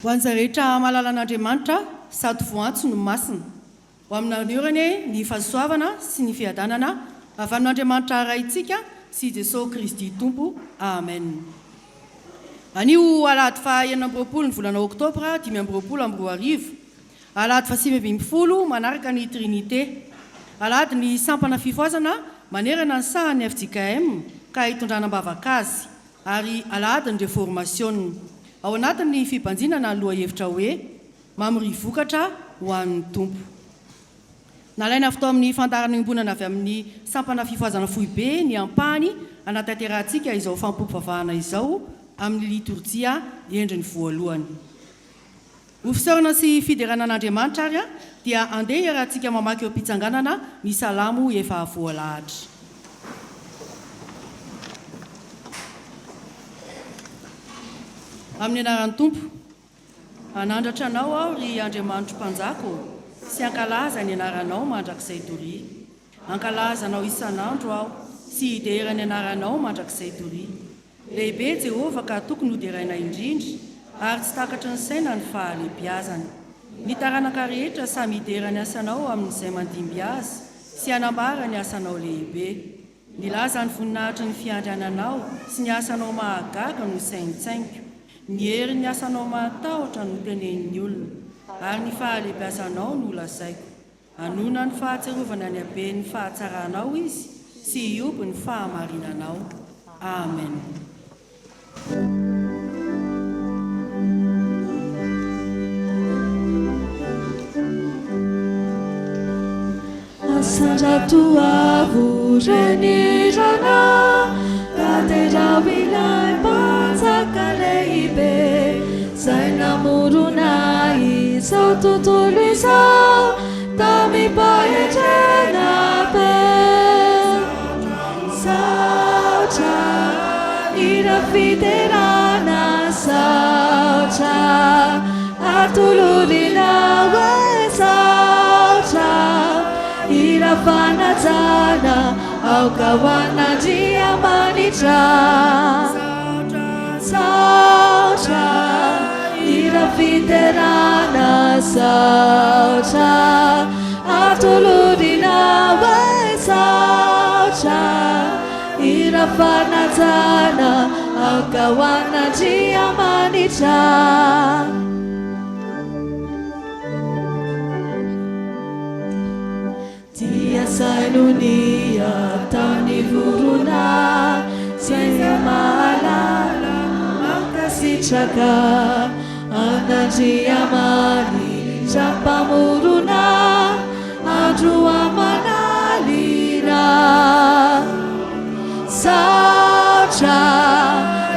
Ho an'izay rehetra malala an'Andriamanitra sady voantso no masina. Ho amin'orany ny fahasoavana sy ny fiadanana avy amin'Andriamanitra raintsika sy Jesosy Kristy Tompo. Amen. Anio alahady fa 20 ny volana Oktobra 2020. Alahady fa 20 manaraka ny Trinité. Alahady ny sampana fifoazana manerana ny sahany FJKM ka hitondrana ambavaka azy. Ary alahady ny réformation. Ao anatin'ny fibanjinana aloha hevitra hoe mamori vokatra ho an'ny tompo. Nalaina avy amin'ny fandarana iombonana avy amin'ny sampana fifoazana foibe ny ampahany anatanterantsika izao fampom-pavahana izao amin'ny liturgia endriny voalohany. Ofisorana sy fiderana an'Andriamanitra ary dia andeha iarahantsika mamaky eo am-pitsanganana ny salamo efa voalahatra. Amin'ny anaran'ny tompo, anandratra anao aho ry Andriamanitro mpanjako, sy ankalaza ny anaranao mandrakizay toria. Ankalaza anao isan'andro aho, sy hidera ny anaranao mandrakizay toria. Lehibe Jehovah ka tokony hoderaina indrindra, ary tsy takatra ny saina ny fahalebiazany. Ny taranaka rehetra samy hidera ny asanao amin'izay mandimby azy, sy anambara ny asanao lehibe. Nilaza ny voninahitra ny fiandriananao, sy ny asanao mahagaga no saintsainko. Ny hery ny asanao matahotra no tenen'ny olona, ary ny fahalebiazanao no lazaiko. Anona ny fahatserovana ny haben'ny fahatsaranao izy, sy iompy ny fahamarinanao. Amen. Asandrato avo renirana, katerao ilay mpanjaka lehibe, zay namorona izao tontolo izao, tamipahitrena be. Saotra ira fiderana, saotra atolorina hoe saotra ira fanajana ao kawan'Andriamanitra. Saotra ira fiderana, saotra atolorina hoe saotra ira fanajana ao kawan'Andriamanitra. Sainunia tani vuruna, saya malala makasitraka, Andriamani champamuruna, andrua manalira. Saotra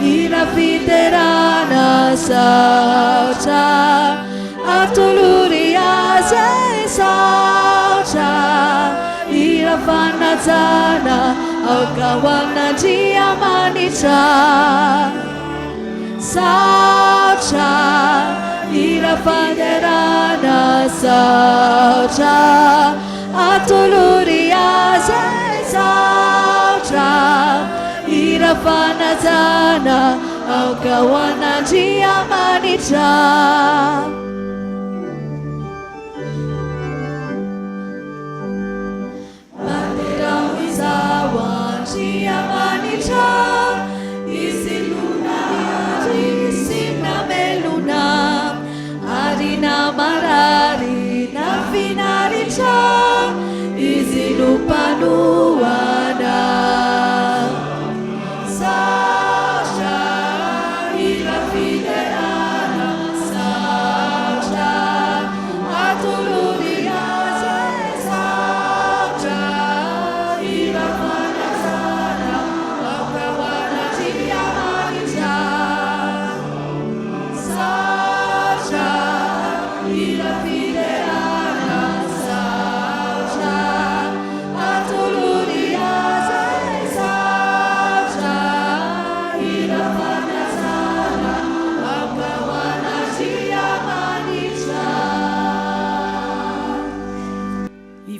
ira fiderana, saotra atuluria zay saotra ira fanajana ao kawan'Andriamanitra. Saotra ira fiderana, saotra atuluria zay saotra ira fanajana ao kawan'Andriamanitra. Andriamanitra, isiluna, isimna meluna, arina marari na finaritra, isilupanuana. Saotra ira fiderana, saotra atuluria zay saotra ira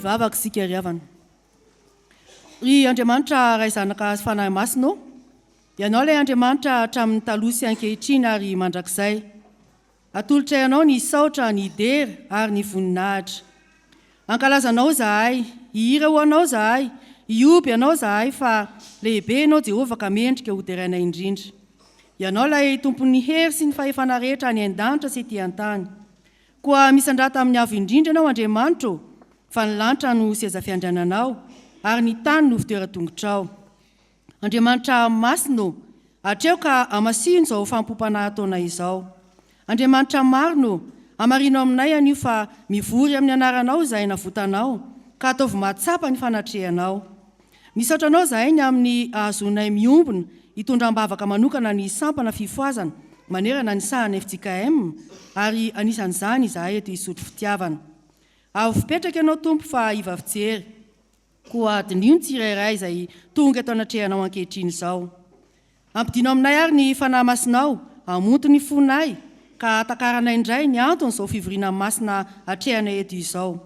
Vavaka sika riavana. Ry Andriamanitra ray zanaka sy fanahy masino, ianao ilay Andriamanitra hatramin'ny taloha sy ankehitriny ary mandrakizay. atolotra ianao ny saotra ny dery ary ny voninahitra. Ankalazanao zahay, ihira ho anao zahay, ioby ianao zahay fa lehibe ianao Jehovah ka mendrika ho teraina indrindra. Ianao lay tompon'ny hery sy ny fahefana rehetra ny an-danitra sy ety an-tany. Koa misandrata amin'ny avo indrindra ianao Andriamanitra, fa ny lanitra no seza fiandriananao ary ny tany no fitoeran-tongotrao. Andriamanitra masino, hatreo ka amasino izao fampopanahy ataonay izao. Andriamanitra marino, amarino aminay anio fa mivory amin'ny anaranao izay navotanao, ka ataovy mahatsapa ny fanatrehanao. Misaotra anao zahay ny amin'ny ahazonay miombona hitondram-bavaka manokana ny sampana fifoazana manerana ny sahana FJKM ary anisan'izany izahay eto hisotro fitiavana. Avy fipetraka ianao Tompo fa hivavijery, koa dinio ny tsirairay izay tonga eto anatrehanao ankehitriny izao. Ampidino aminay ary ny fanahy masinao, amonto ny fonay, ka atakaranay indray ny antony izao fivoriana masina atrehanay eto izao.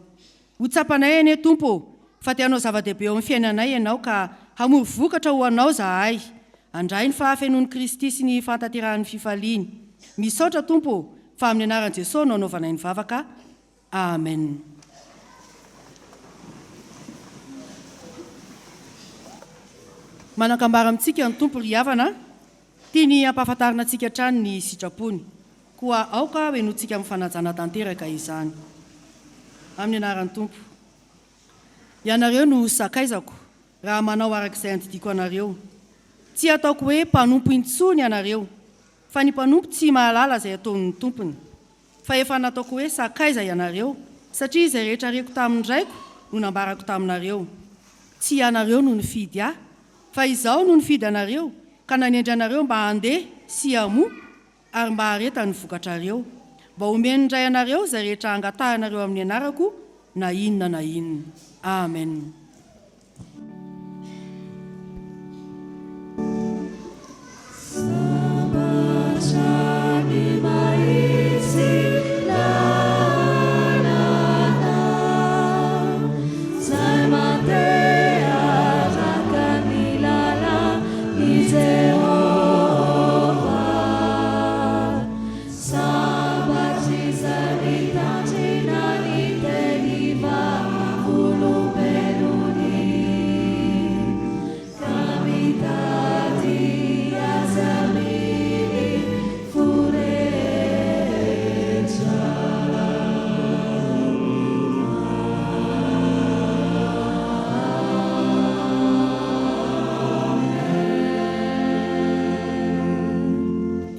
Ho tsapanay ane Tompo, fa tianao zava-dehibe eo amin'ny fiainanay ianao ka hamory vokatra ho anao zahay. Andray ny fahafenon'i Kristy sy ny fantaterahan'ny fifaliany. Misaotra Tompo, fa amin'ny anaran'i Jesosy no anaovanay ny vavaka. Amen. Manakambara amintsika ny Tompo ry havana, tiany ampahafantarina antsika hatrany ny sitrapony, koa aoka hoenontsika amin'ny fanajana tanteraka izany. Amin'ny anaran'ny Tompo. Ianareo no sakaizako raha manao arak'izay andidiko anareo. Tsy ataoko hoe mpanompo intsony ianareo, fa ny mpanompo tsy mahalala izay ataon'ny tompony. Fa efa nataoko hoe sakaiza ianareo, satria izay rehetra reko tamin'ndraiko no nambarako taminareo. Tsy ianareo no nifidy ahy, fa izaho no nifidy anareo, ka nanendry anareo mba handeha sy hamoa ary mba hareta ny vokatrareo, mba omeny indray anareo izay rehetra angatahanareo amin'ny anarako na inona na inona. Amen.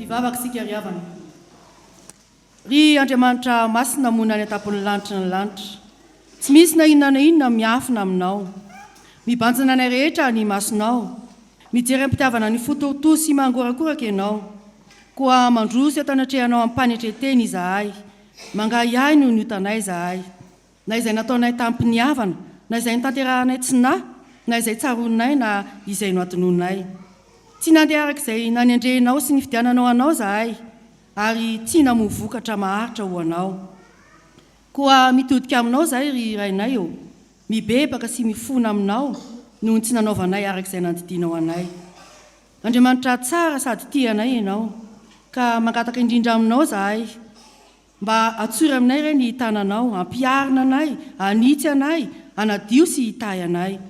Vavaksika ry havana. Ry Andriamanitra masina mona ny atapon'ny lanitra ny lanitra. Tsy misy na inona miafina aminao. Mibanjina ny rehetra ny masonao. Mijery ampitiavana ny fototo sy mangorakoraka ianao. Koa mandroso eto anatrehanao ampanetreteny izahay. Mangahy ahy no niotanay izahay. Na izay nataonay tampiny havana, na izay nitanterahanay tsinahy, na izay tsaronay na izay noatononay. Tsy nandeha arak'izay nanendrenao sy nifidiananao anao zahay, ary tsy namovokatra maharitra ho anao. Koa mitodika aminao zahay ry rainay eo, mibebaka sy mifona aminao noho tsy nanaovanay arak'izay nandidinao anay. Andriamanitra tsara sady tianay ianao, ka mangataka indrindra aminao zahay, mba atsory aminay re ny tananao, ampiarina anay, anitsy anay, anadio sy hitahy anay.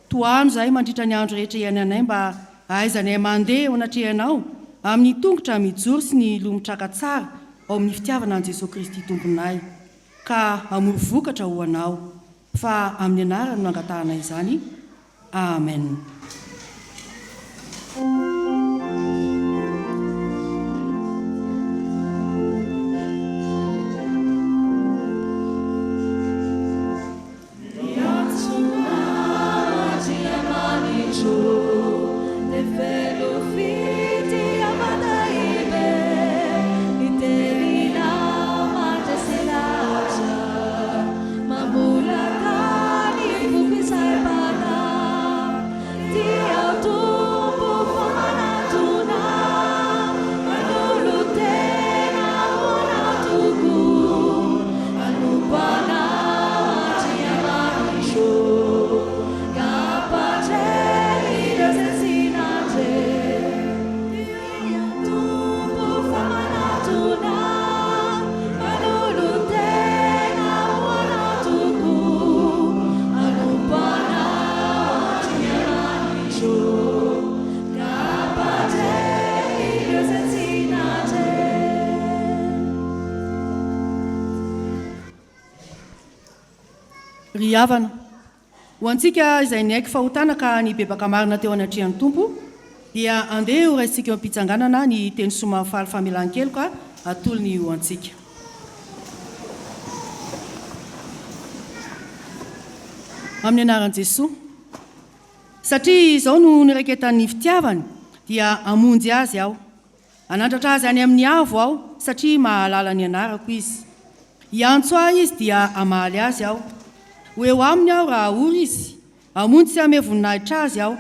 Toano zahay mandritra ny andro rehetra iananay mba ahaizanay mandeha eo anatrehanao amin'ny tongotra mijoro sy ny lomotraka tsara ao amin'ny fitiavana an' Jesosy Kristy tomponay, ka hamory vokatra ho anao, fa amin'ny anarany no angatahana izany. Amen. Mamula kani fupi sai pada ry havana ho antsika izay ny aiky fahotana ka ny bebaka marina teo anatrehan'ny tompo dia andeha ho raisitsika eo ampitsanganana ny teny somafaly famelan-kelo ka atolo ny ho antsika amin'ny anaran'i Jesosy satria izao no niraiketan'ny fitiavany dia amonjy azy aho anandratra azy any amin'ny avo aho satria mahalala ny anarako izy iantso ahy izy dia amaly azy aho ho eo aminy aho raha ory izy amonjy sy ame voninahitra azy aho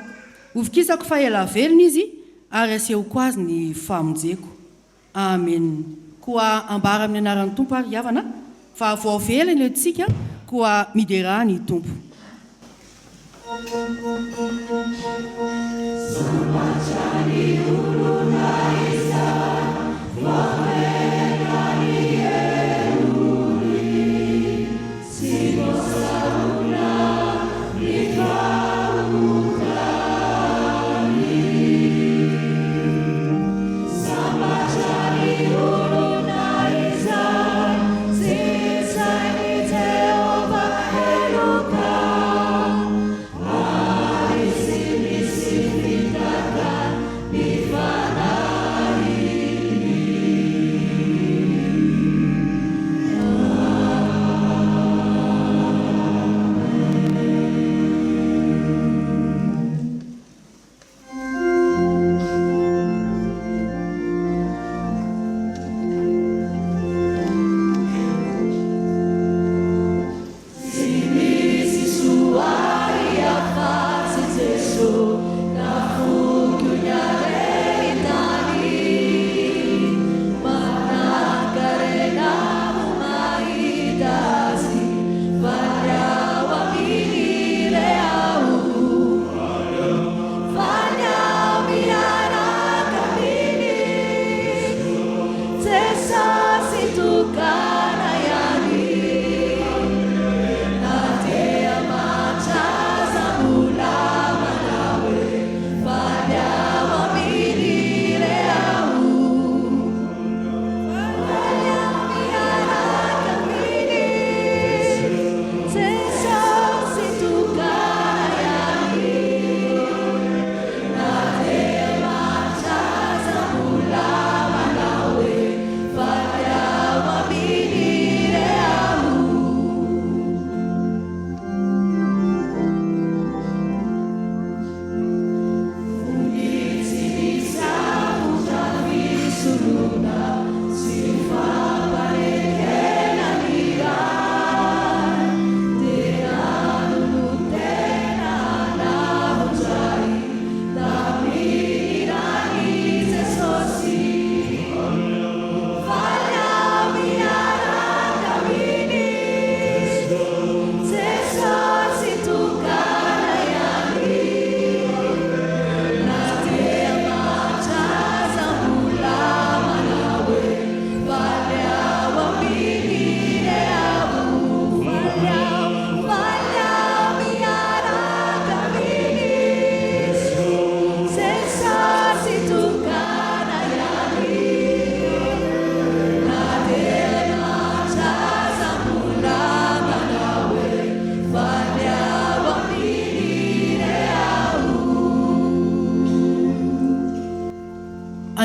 hovikisako fa ela velona izy ary asehoko azy ny famonjeko amen koa ambara amin'ny anaran'ny tompo ary havana fa vao velany antsika koa midera ny tompo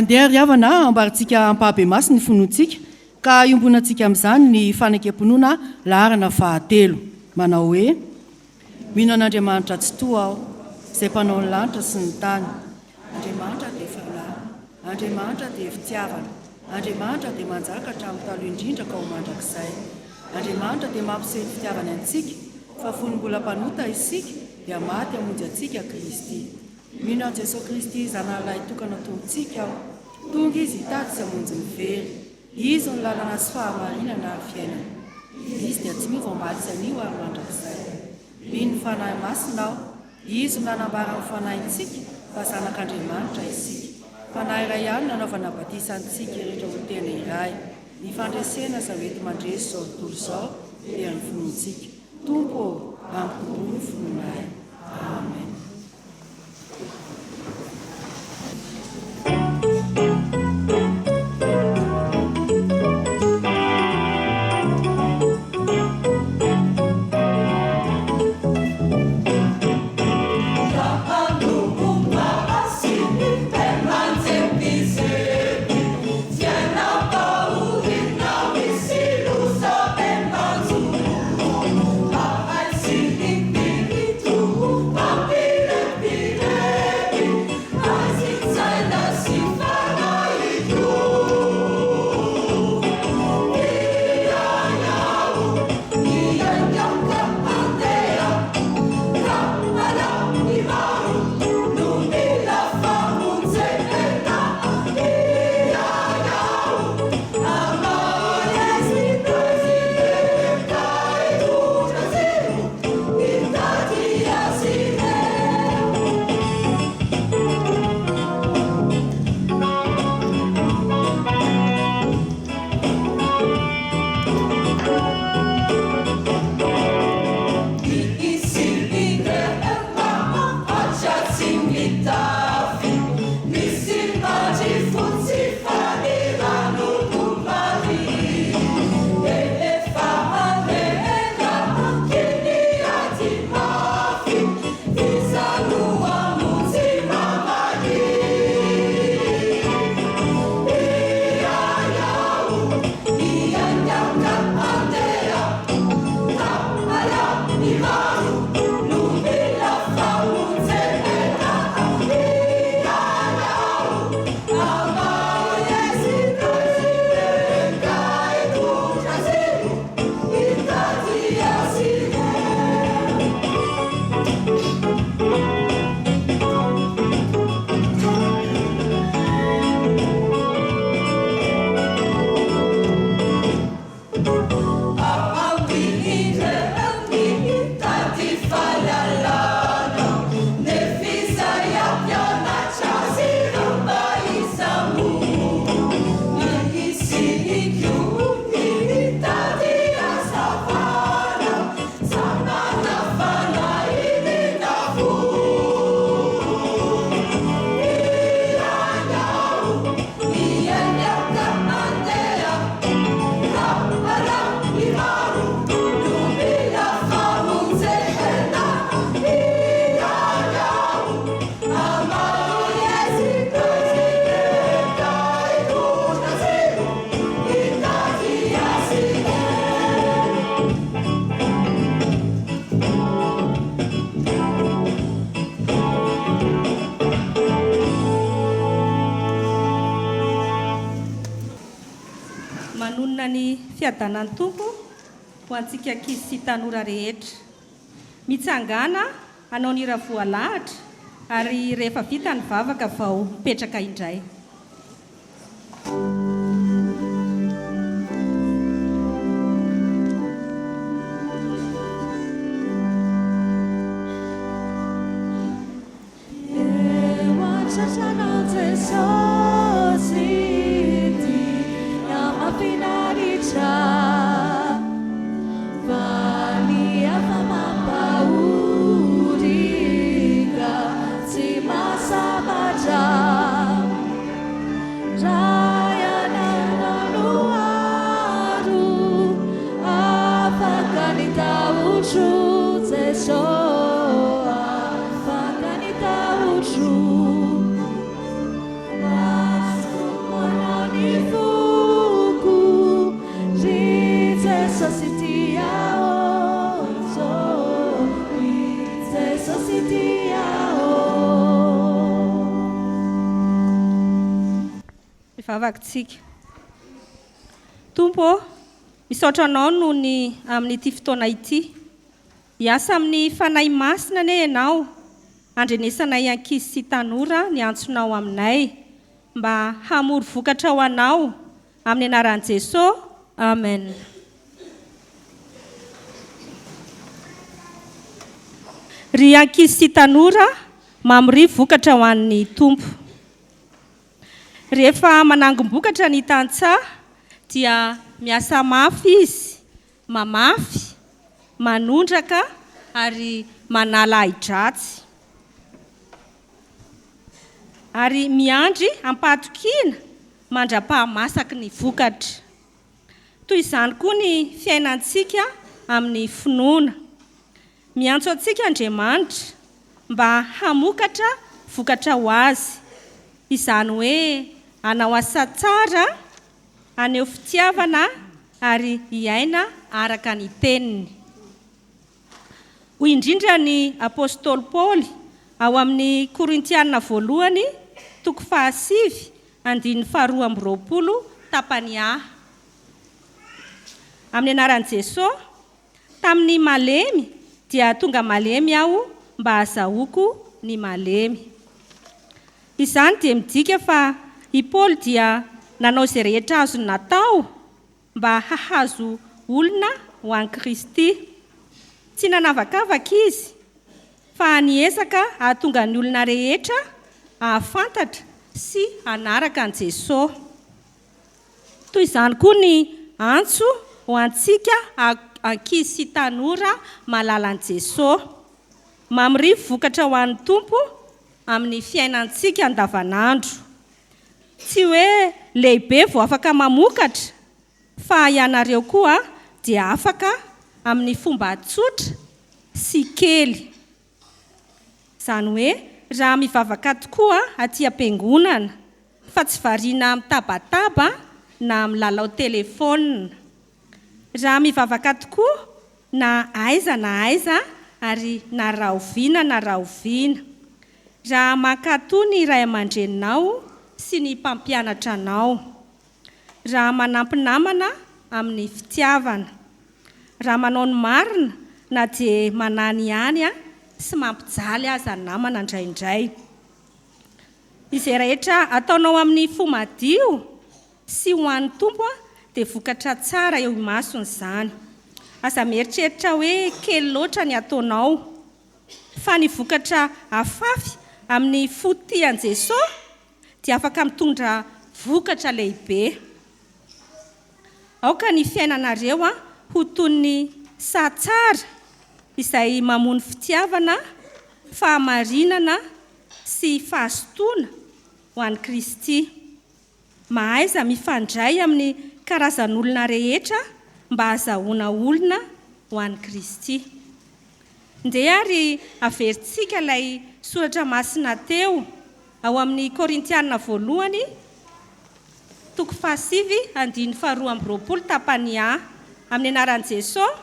andeha ry havana ambarantsika ampahabe masy ny fonontsika ka iombonantsika amin'izany ny fanakam-ponoana laharana fahatelo manao hoe mino an'Andriamanitra tsy toa aho izay mpanao ny lanitra sy ny tany Andriamanitra dia fanahy Andriamanitra dia fitiavana Andriamanitra dia manjaka hatramin'ny taloha indrindra ka ho mandrakizay Andriamanitra dia mampiseho ny fitiavany antsika fa fony mbola mpanota isika dia maty hamonjy antsika Kristy mino an'i Jesosy Kristy zanahalahy tokana tongontsika aho tonga izy hitady sy hamonjy ny very izy ny lalana sy fahamarinana ary fiainana izy dia tsy miova mbaly sy anio ary mandrakizay mino fanahy masina aho izy no nanambara ny fanahintsika fa zanak'Andriamanitra isika fanahy iray ihany nanaovana batisantsika rehetra ho tena iray ny fandresena izao ety mandresy izao tontolo izao dia ny fonontsika tompo ampitombony fononay amen. manonona ny fiadanan'ny tompo ho antsika ankizy sy tanora rehetra. Mitsangana anao ny raha voalahatra ary rehefa vita ny vavaka vao mipetraka indray. Vavakintsika. Tompo, misaotra anao noho ny amin'ity fotoana ity. Hiasa amin'ny fanahy masina ane ianao, andrenesanay ankizy sy tanora ny antsonao aminay, mba hamory vokatra ho anao amin'ny anaran'i Jesosy. Amen. Ry ankizy sy tanora, mamory vokatra ho an'ny Tompo. Rehefa manangom-bokatra ny tantsaha dia miasa mafy izy, mamafy, manondraka ary manala ahi-dratsy. Ary miandry ampatokiana mandra-pahamasaky ny vokatra. Toy izany koa ny fiainantsika amin'ny finoana. Miantso antsika Andriamanitra mba hamokatra vokatra ho azy. Izany hoe anao asa tsara, aneo fitiavana ary iaina araka ny teniny. Hoy indrindra ny apôstôly Paoly ao amin'ny Korintianina voalohany, 5:2-20 tapany A. Amin'ny anaran'i Jesosy, tamin'ny malemy dia tonga malemy aho mba azahoako ny malemy. Izany dia midika fa i Paoly dia nanao izay rehetra azony natao mba hahazo olona ho an'i Kristy. Tsy nanavakavaka izy, fa niezaka hahatonga ny olona rehetra ahafantatra sy hanaraka an'i Jesosy. Toy izany koa ny antso ho antsika ankizy sy tanora malala an'i Jesosy. Mamory vokatra ho an'ny Tompo amin'ny fiainantsika andavanandro. Tsy hoe lehibe vao afaka mamokatra, fa ianareo koa dia afaka amin'ny fomba tsotra sy kely. Izany hoe raha mivavaka tokoa aty am-piangonana, fa tsy variana mitabataba na milalao telefônina. Raha mivavaka tokoa na aiza ary na rahoviana na rahoviana. Raha mankatoa ny ray aman-dreninao sy ny mpampianatra anao. Raha manampy namana amin'ny fitiavana. Raha manao ny marina na dia manany ihany sy mampijaly aza namana indraindray. Izay rehetra ataonao amin'ny fomadio sy ho an'ny Tompo dia vokatra tsara eo imasony izany. Aza mieritreritra hoe kely loatra ny ataonao, fa ny vokatra afafy amin'ny fotian'i Jesosy dia afaka mitondra vokatra lehibe. Aoka ny fiainanareo ho toy ny sa tsara izay mamono fitiavana, fahamarinana sy fahasotoana ho an'i Kristy. Mahaiza mifandray amin'ny karazan'olona rehetra mba ahazahoana olona ho an'i Kristy. Ndeha ary averintsika ilay soratra masina teo ao amin'ny Korintianina voalohany, 5:2-20 tapany A. Amin'ny anaran'i Jesosy,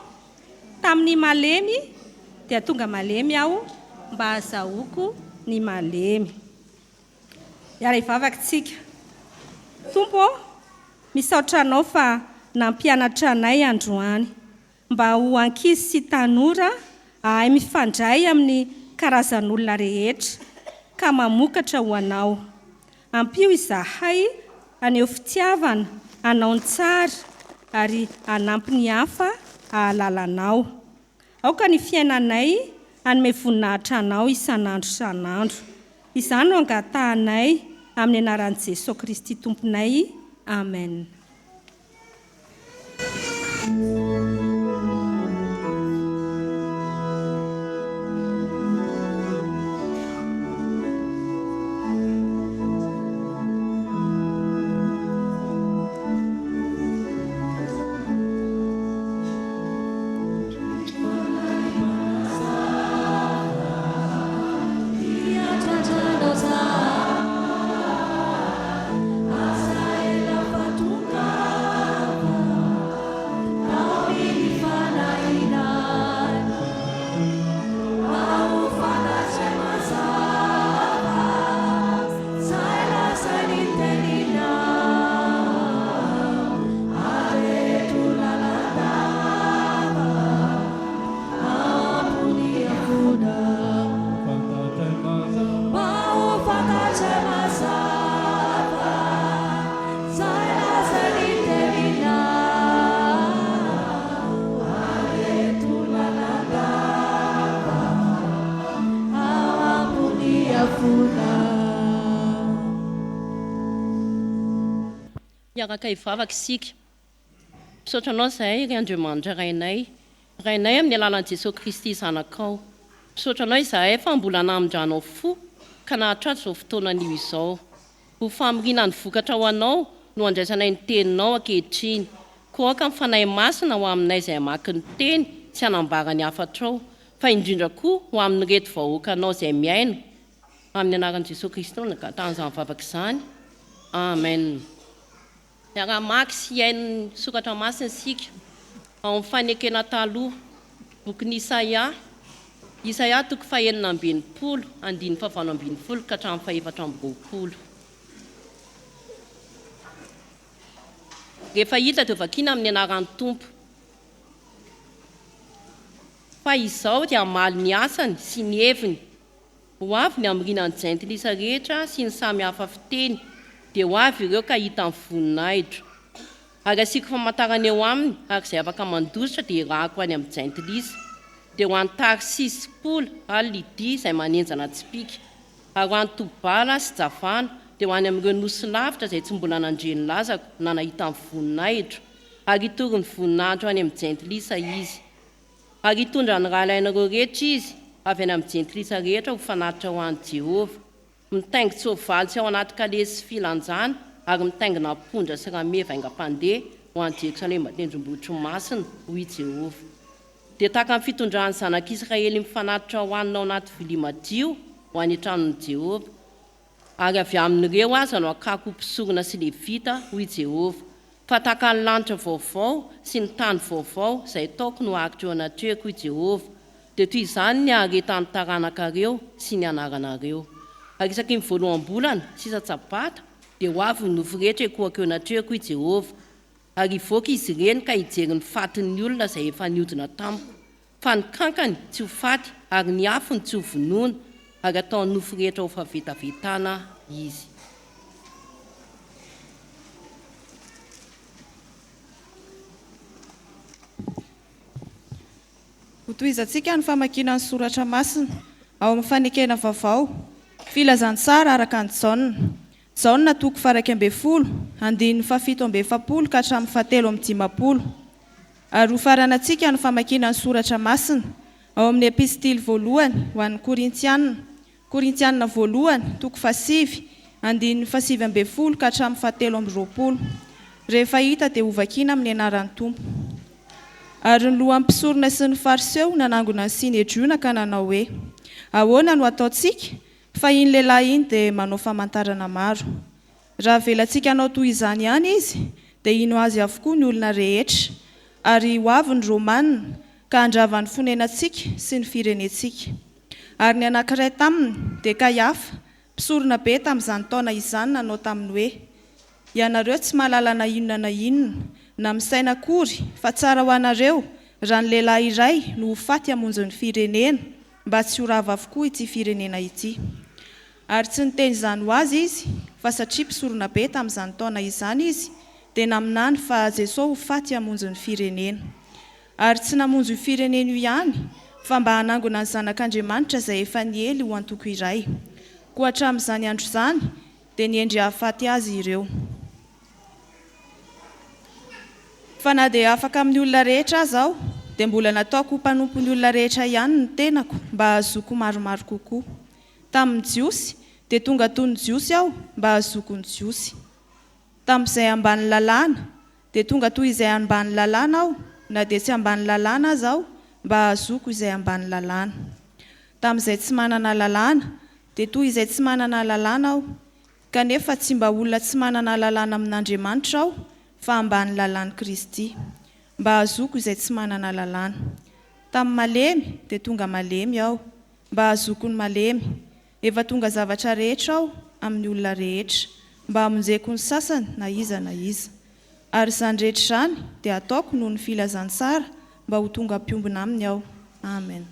tamin'ny malemy dia tonga malemy aho mba azahoako ny malemy. Yara ivavakintsika. Tompo, misaotra anao fa nampianatra anay androany mba ho ankizy sy tanora ahay mifandray amin'ny karazan'olona rehetra ka mamokatra ho anao. Ampio izahay aneo fitiavana, anao ny tsara ary anampy ny hafa ahalalanao. Aoka ny fiainanay anome voninahitra anao isan'andro. Izany no angatahanay amin'ny anaran'i Jesosy Kristy Tomponay. Amen. Miaraka hivavaka isika. Misaotra anao izahay ry Andriamanitra rainay amin'ny alalan'i Jesosy Kristy zanakao. Misaotra anao izahay fa mbola namindranao fo ka nahatratra izao fotoanan'io izao. Ho famirina ny vokatra ho anao no andraisanay ny teninao ankehitriny. Koa ka mifanahy masina ho aminay izay hamaky ny teny sy hanambara ny hafatrao, fa indrindra koa ho amin'ny reto vahoakanao izay miaina. Amin'ny anaran'i Jesosy Kristy no angatahana izany vavaka izany. Amen. Miara-maky sy iain'ny soratra masina isika ao amin'ny fanekena taloha, bokin'i Isaia toko faha 19, andiny faha 20 ka hatramin'ny faha 420. Rehefa hita dia vakiana amin'ny anaran'ny Tompo. Fa izao dia maly ny asany sy ny heviny. Ho avy ny amirinan'ny jentilisa rehetra sy ny samy hafa fiteny, dia ho avy ireo ka hita amin'ny voninahitra. Ary asiako famantarana eo aminy, ary izay afaka mandositra dia irahako any amin'ny jentilisa. Dia ho an'ny Tarsisy sy Pola ary Lidia izay manenjana tsipika. Ary ho an'ny Tobala sy Javana dia ho any amin'ireo nosy lavitra izay tsy mbola nandreny lazako na nahita amin'ny voninahitra. Ary hitory ny voninahitra any amin'ny jentilisa izy. Ary hitondra ny raha ilainareo rehetra izy avy any amin'ny jentilisa rehetra ho fanatitra ho an'i Jehovah. Mitaingy tsoavaly sy ao anaty kalesy filanjana ary mitaingina apondra sy rameva aingam-pandeha ho an'i Jerosalema tendrombohitry masina hoy Jehovah. Dia tahaka amin'ny fitondrahan'ny zanak'Israely mifanatitra ho anina ao anaty vilia madio ho any an-tranon'i Jehovah. Ary avy amin'ireo aza no akako mpisorona sy levita hoy Jehovah. Fa tahaka ny lanitra vaovao sy ny tany vaovao izay taoko no ahakitra eo anatrehako hoy Jehovah. Dia toy izany ny haharetan'ny taranakareo sy ny anaranareo. Ary isaky ny voaloham-bolana sisa tsabata dia ho avy ny nofo rehetra ekoako eo anatrehako hoy Jehovah. Ary hivoaka izy ireny ka hijery ny fatin'ny olona izay efa niodina tamiko. Fa ny kankany tsy ho faty ary ny afony tsy ho vonoina, ary ataon'ny nofo rehetra ho favetavetana izy. Ho tohizantsika ny famakiana ny soratra masina ao amin'ny fanekena vaovao, filazantsara araka ny Jaona toko faha 12, andiny faha 7 ka hatramin'ny faha 7 Ary ho faranantsika ny famakiana ny soratra masina ao amin'ny epistily voalohany ho an'ny Korintianina voalohany toko faha 7, andiny faha 7 ka hatramin'ny faha 20. Rehefa hita dia ho vakiana amin'ny anaran'ny Tompo. Ary ny lohan'ny mpisorona sy ny fariseo nanangona ny Sinedriona ka nanao hoe: ahoana no ataontsika? Fa iny lehilahy iny dia manao famantarana maro. Raha velantsika anao toy izany ihany izy, dia ino azy avokoa ny olona rehetra. Ary ho avy ny Romanina ka handrava ny fonenantsika sy ny firenentsika. Ary ny anankiray taminy dia Kaiafa, mpisorona be tamin'izany taona izany nanao taminy hoe: ianareo tsy mahalala na inona na misaina akory fa tsara ho anareo raha ny lehilahy iray no ho faty hamonjy ny firenena mba tsy ho rava avokoa ity firenena ity. Ary tsy niteny izany ho azy izy fa satria mpisorona be tamin'izany taona izany izy dia naminany fa Jesosy ho faty hamonjy ny firenena. Ary tsy namonjy io firenena io ihany fa mba hanangona ny zanak'Andriamanitra izay efa niely ho antoko iray. Koa hatramin'izany andro izany dia niendry hahafaty azy ireo. Fa na dia afaka amin'ny olona rehetra aza aho dia mbola nataoko mpanompon'ny olona rehetra ihany ny tenako mba hahazoako maromaro kokoa. Tamin'ny Jiosy dia tonga toy ny Jiosy aho mba hahazoako ny Jiosy. Tamin'izay ambany lalàna dia tonga toy izay ambany lalàna aho, na dia tsy ambany lalàna aza aho mba hahazoako izay ambany lalàna. Tamin'izay tsy manana lalàna dia toy izay tsy manana lalàna aho, kanefa tsy mba olona tsy manana lalàna amin'Andriamanitra aho fa ambany lalàn'i Kristy mba hahazoako izay tsy manana lalàna. Tamin'ny malemy dia tonga malemy aho mba hahazoako ny malemy. Efa tonga zavatra rehetra aho amin'ny olona rehetra mba hamonjeko ny sasany na iza na iza. Ary izany rehetra izany dia ataoko noho ny filazantsara mba ho tonga am-piombona aminy aho. Amen.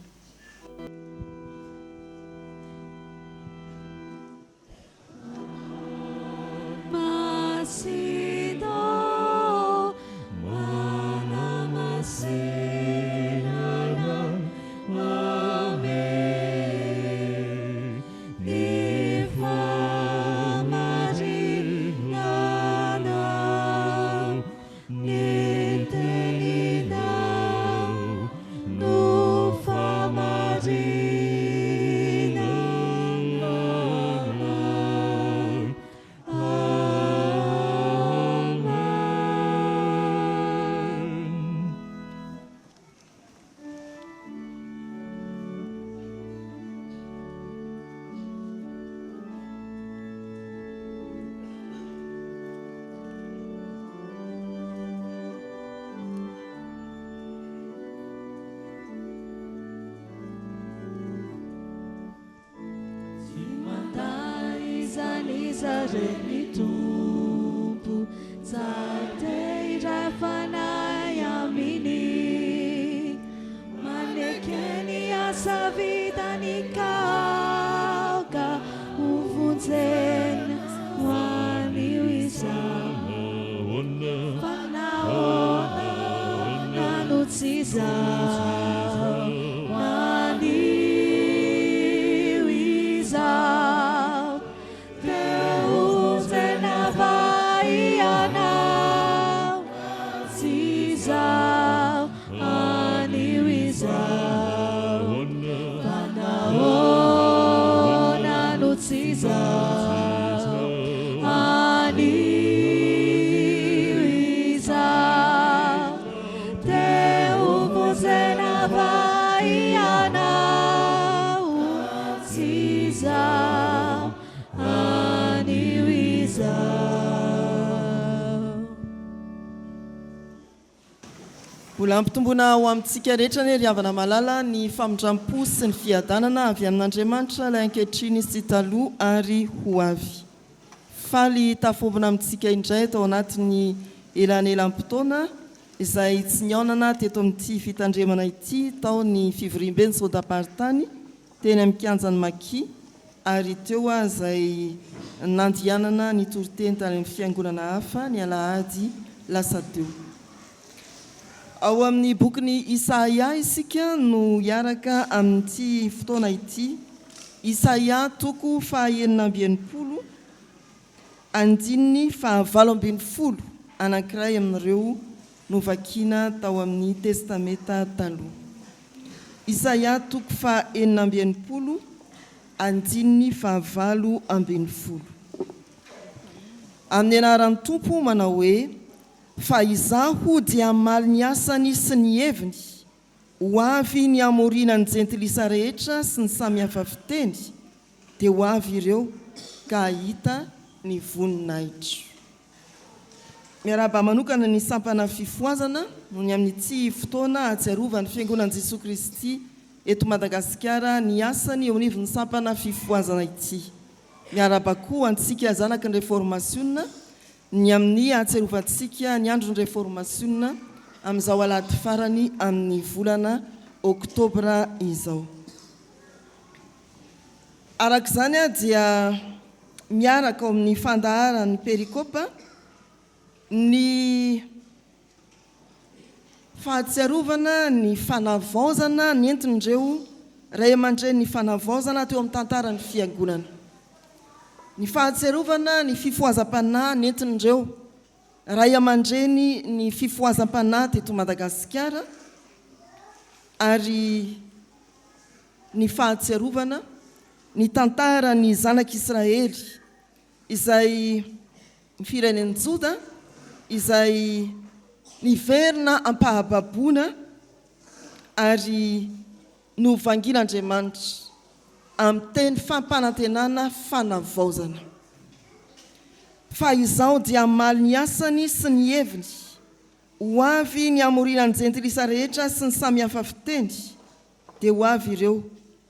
Mbola ampitombona ho amintsika rehetra ny riavana malala ny famindrampo sy ny fiadanana avy amin'Andriamanitra ilay ankehitriny sy taloha ary ho avy. Faly tafobona amintsika indray tao anatin'ny elanelam-potoana izay tsy niaonana teto amin'ity fitandremana ity tao ny fivoriam-beny sodaparitany teny amin'ny kianjany Maki ary teo izay nandianana ny toriteny tany amin'ny fiangonana hafa ny Alahady lasa teo. Ao amin'ny bokyny Isaia isika no hiaraka amin'ity fotoana ity. Isaia toko faha 9 andininy faha 7 anankiray amin'ireo no vakiana tao amin'ny testameta taloha. Isaia toko faha 9 andininy faha 7. Amin'ny anaran'ny Tompo manao hoe: fa izaho dia maly ny asany sy ny heviny, ho avy ny amorina ny jentilisa rehetra sy ny samihafa fiteny, dia ho avy ireo ka hita ny voninahitro. Miarahaba manokana ny sampana fifoazana no ny amin'ity fotoana atsiarovany fiangonan'i Jesosy Kristy eto Madagasikara ny asany eo anivon'ny sampana fifoazana ity. Miarahaba koa antsika zanaky ny reformasionna ny amin'ny atserovantsika ny andro ny réformation amin'izao alady farany amin'ny volana oktobra izao. Araka izany dia miaraka ao amin'ny fandaharan'ny perikopa ny fahatsiarovana ny fanavaozana nentin'ireo ray aman-dreny ny fanavaozana teo amin'ny tantaran'ny fiangonana. Ny fahatsiarovana ny fifohazam-panahy nentin'ireo ray aman-dreny ny fifohazam-panahy teto Madagasikara ary ny fahatsiarovana ny tantaran'ny zanak'Israely izay ny firenen'ny Joda izay niverina ampahababoana ary no vangin'Andriamanitra amin'ny teny fampanantenana fanavaozana. Fa izao dia mamaly ny asany sy ny heviny ho avy ny amorinan'ny jentilisa rehetra sy ny samihafa fiteny dia ho avy ireo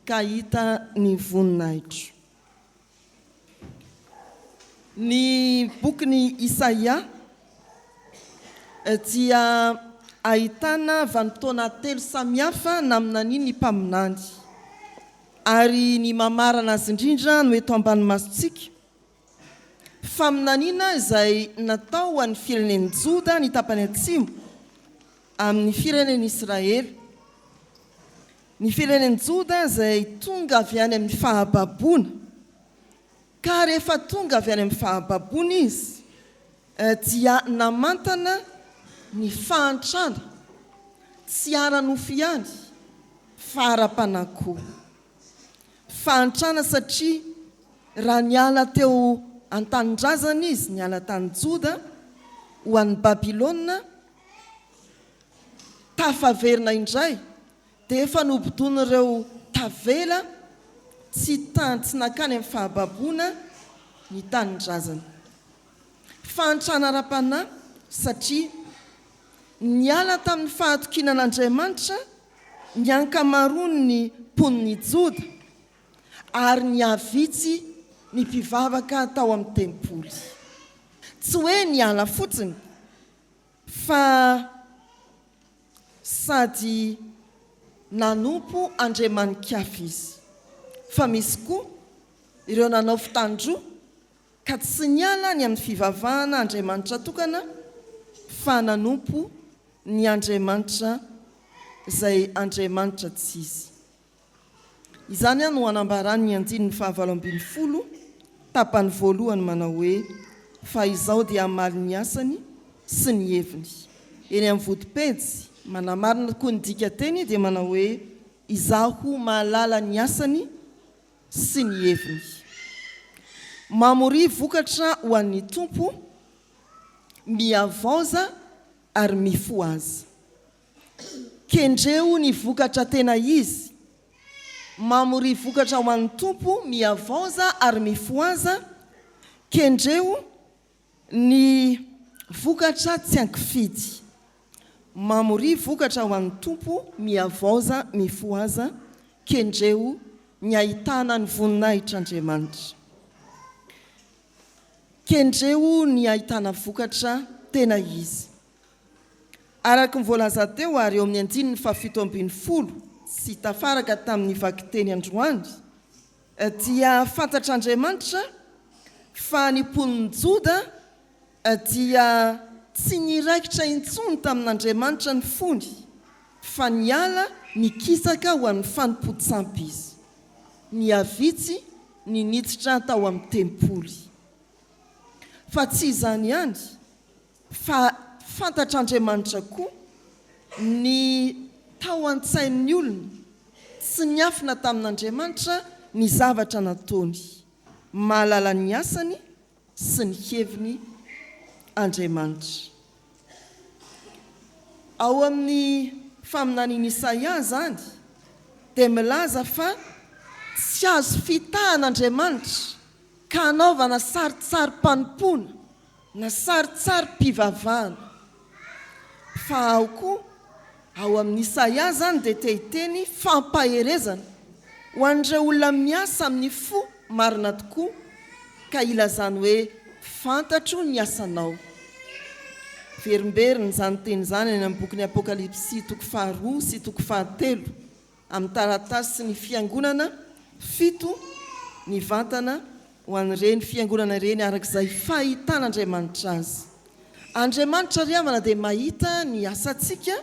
ka hita ny voninahitro. Ny bokyny Isaia dia ahitana vanim-potoana telo samihafa namina ny mpaminany ary ny mamarana azy indrindra no eto ambany masontsika. Faminaniana izay natao ho an'ny firenen'ny Joda ny tapany atsimo amin'ny firenen'ny Israely. Ny firenen'ny Joda izay tonga avy any amin'ny fahababoana, ka rehefa tonga avy any amin'ny fahababoana izy dia namantana ny fahantrana tsy ara-nofo ihany fa ara-panakoho. Fahantrana satria raha niala teo an-tanindrazana izy, niala tany Joda ho an'ny Babilôna, tafaverina indray dia efa nobodon'ireo tavela tsy nakany amin'ny fahababoana ny tanindrazana. Fahantrana ara-panahy satria niala tamin'ny fahatokinan'Andriamanitra ny ankamaroan'ny mponiny Joda ary niavitsy ny mpivavaka tao amin'ny tempoly. Tsy hoe niala fotsiny fa sady nanompo andriamanin-kiafy izy. Fa misy koa ireo nanao fitandroa ka tsy niala ny amin'ny fivavahana Andriamanitra tokana fa nanompo ny Andriamanitra izay Andriamanitra tsy izy. Izany no anambarany ny andininy 7:20 tapany voalohany manao hoe fa izao dia hamaly ny asany sy ny heviny. Eny amin'ny vodipejy manamarina koa ny dika teny dia manao hoe izaho mahalala ny asany sy ny heviny. Mamory vokatra ho an'ny tompo, miavaoza ary mifo azy. Kendreo ny vokatra tena izy, mamory vokatra ho an'ny tompo, miavaoza ary mifo aza. Kendreo ny vokatra tsy ankifidy, mamory vokatra ho an'ny tompo, miavaoza mifo aza. Kendreo ny ahitana ny voninahitr'Andriamanitra. Kendreo ny ahitana vokatra tena izy. Araka ny voalaza teo ary eo amin'ny andininy 7:20 sy tafaraka tamin'ny vakiteny androany dia fantatr'Andriamanitra fa ny mponiny Joda dia tsy niraikitra intsony tamin'Andriamanitra ny fony fa niala nikisaka ho an'ny fanimpody-tsampy izy. Niavitsy ny niditra tao amin'ny tempoly. Fa tsy izany ihany fa fantatr'Andriamanitra koa ny tao an-tsain'ny olona tsy niafina tamin'Andriamanitra ny zavatra nataony, mahalala ny asany sy ny heviny Andriamanitra. Ao amin'ny faminanian'i Isaia zany dia milaza fa tsy azo fitahan'Andriamanitra ka hanaovana saritsary mpanompoana na saritsary mpivavahana. Fa ao koa ao amin'ny Isaia zany dia tehiteny fampaherezana ho an'ireo olona miasa amin'ny fo marina tokoa ka ilazany hoe fantatro ny asanao. Verimberiny zany teny zany any amin'ny bokyny Apokalipsy toko 2 sy toko 3 amin'ny taratasy sy ny fiangonana 7 ny vantana ho an'ireny fiangonana ireny arak'izay fahitan'Andriamanitra azy. Andriamanitra ry havana dia mahita ny asantsika,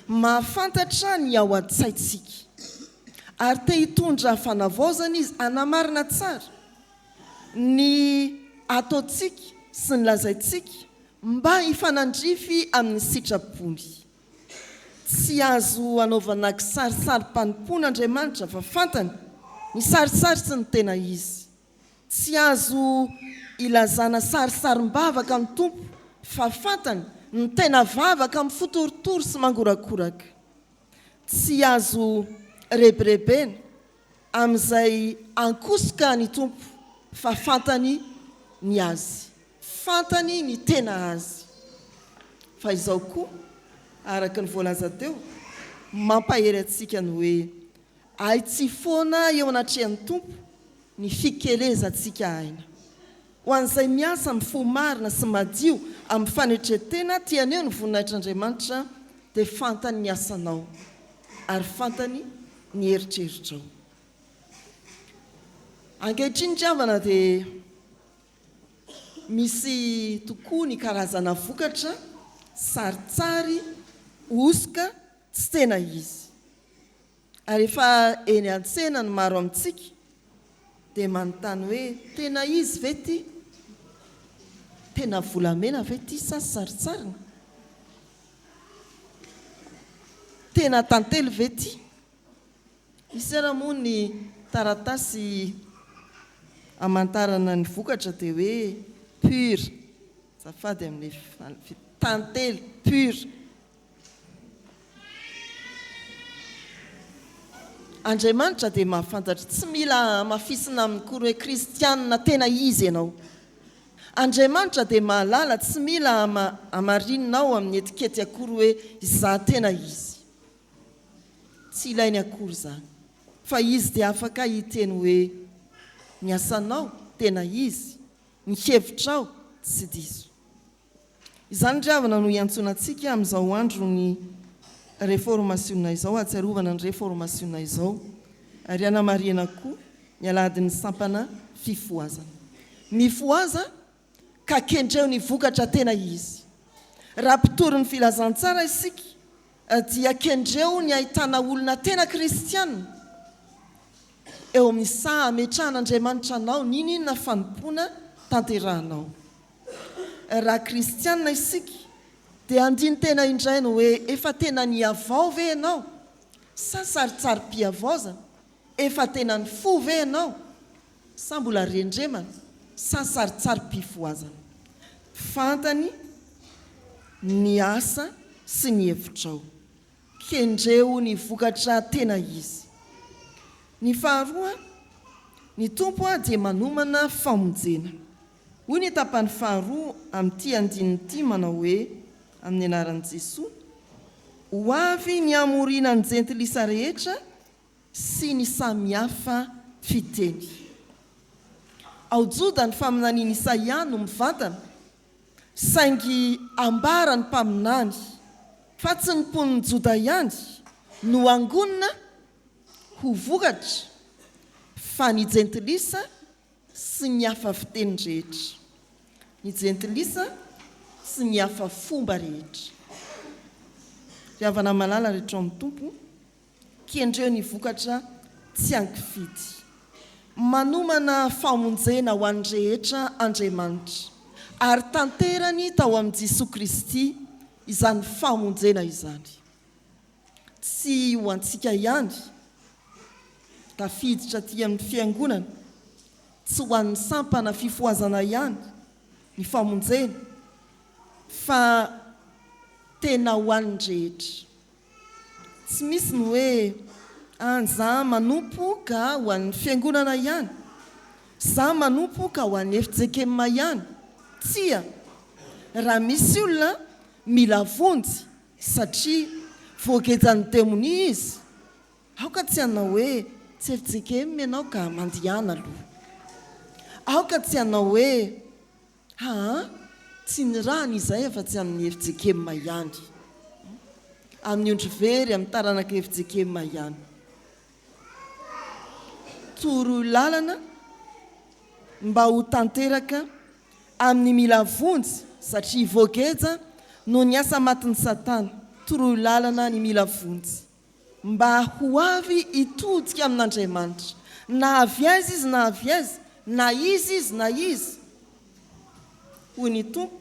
mahafantatra ny ao an-tsaintsika, ary te hitondra fanavaozana izy anamarina tsara ny ataontsika sy ny lazaintsika mba hifanandrify amin'ny sitrapony. Tsy azo anaovana kisarisary-panipon'Andriamanitra fa fantany ny sarisary sy ny tena izy. Tsy azo ilazana sarisarim-bavaka amin'ny tompo fa fantany ny tena vavaka amin'ny fotoritory sy mangorakoraka. Tsy azo rebirebena amin'izay ankosoka ny tompo fa fantany ny azy, fantany ny tena azy. Fa izao koa araka ny voalaza teo mampahery antsika ny hoe ay tsy foana eo anatrehan'ny tompo ny fikelezantsika aina. Ho an'izay miasa amin'ny fo marina sy madio amin'ny fanetretena tianeo ny voninahitr'Andriamanitra dia fantany ny asanao ary fantany ny eritreritrao. Ankehitriny havana dia misy tokoa ny karazana vokatra saritsary osoka tsy tena izy. Ary efa eny an-tsena ny maro amintsika dia manontany hoe tena izy ve ty? Tena volamena ve ty sa saritsarina? Tena tantely ve ty? Misy ara moa ny taratasy amantarana ny vokatra dia hoe pur, safady amin'ny tantely pur. Andriamanitra dia mahafantatra, tsy mila mafisina amin'ny kory hoe kristianina tena izy ianao. Andriamanitra dia mahalala, tsy mila amarinina amin'ny etikety akory hoe za tena izy. Tsy ilainy akory zany. Fa izy dia afaka hiteny hoe ny asanao tena izy, ny hevitrao tsy diso. Izany ry havana no iantsonantsika amin'izao andro ny réformationna izao, atsiarovana ny réformationna izao, ary anamariana koa ny aladin'ny sampana fifoazana. Mifoaza ka kendreo ny vokatra tena izy. Raha mpitory ny filazantsara isika dia kendreo ny ahitana olona tena kristianina eo amin'ny saha ametrahan'Andriamanitra anao ninona fanompona tanterahanao. Raha kristianina isika dia andiny tena indray no hoe efa tena niavao ve ianao? Sa saritsary-piavaozana? Efa tena ny fo ve ianao? Sa mbola rendremana? Sa saritsary-pifoazana? Fantany ny asa sy ny hevitrao. Kendreo ny vokatra tena izy. Ny faharoa, ny tompo dia manomana famonjena. Hoy ny tapany faharoa amin'ity andin'ity manao hoe amin'ny anaran'i Jesoa, ho avy ny amorina ny jentilisa rehetra sy ny samihafa fiteny. Ao Joda ny faminaniana Isaia no mivantana, saingy ambara ny mpaminany, fa tsy ny mponiny Joda ihany no angonina ho vokatra, fa ny jentilisa sy ny hafa fiteny rehetra. Ny jentilisa sy ny hafa fomba rehetra. Riavana malala rehetra amin'ny tompo, kendreo ny vokatra tsy ankifidy. Manomana famonjena ho an'ny rehetra Andriamanitra, ary tanterany tao amin'i Jesosy Kristy izany famonjena izany. Tsy ho antsika ihany, tafiditra aty amin'ny fiangonana, tsy ho an'ny sampana fifoazana ihany ny famonjena, fa tena ho an'ny rehetra. Tsy misy ny hoe za manompo ka ho an'ny fiangonana ihany, za manompo ka ho an'ny FJKM ihany. Tsia, raha misy olona mila vonjy satria voagejany demonia izy, aoka tsy hanao hoe tsy FJKM ianao ka mandihana aloha. Aoka tsy hanao hoe tsy ny rany izay efa tsy amin'ny efijekema ihany amin'ny ondrovery amin'ny taranaka efijekema ihany toro lalana mba ho tanteraka amin'ny mila vonjy satria voageja no ny asa matiny satana toro lalana ny mila vonjy mba ho avy itodika amin'Andriamanitra na avy azy izy na avy azy na izy na izy hoy ny tompo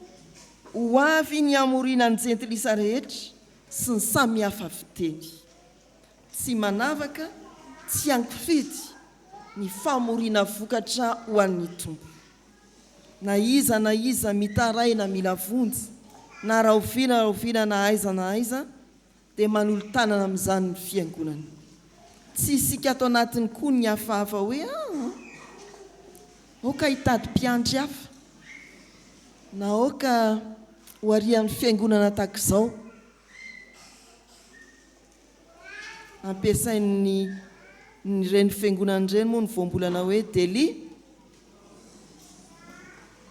ho avy ny amorina ny jentilisa rehetra sy ny samy hafa fiteny tsy manavaka tsy ankifidy ny famorina vokatra ho an'ny tompo na iza mitaraina mila vonjy na rahoviana na aiza dia manolo tanana amin'izany ny fiangonana tsy isika ato anatiny koa ny hafahafa hoe oka hitady mpiandry hafa na oka ho arian'ny fiangonana tahak'izao ampiasain'ny reny fiangonana ireny moa ny voambolana hoe deli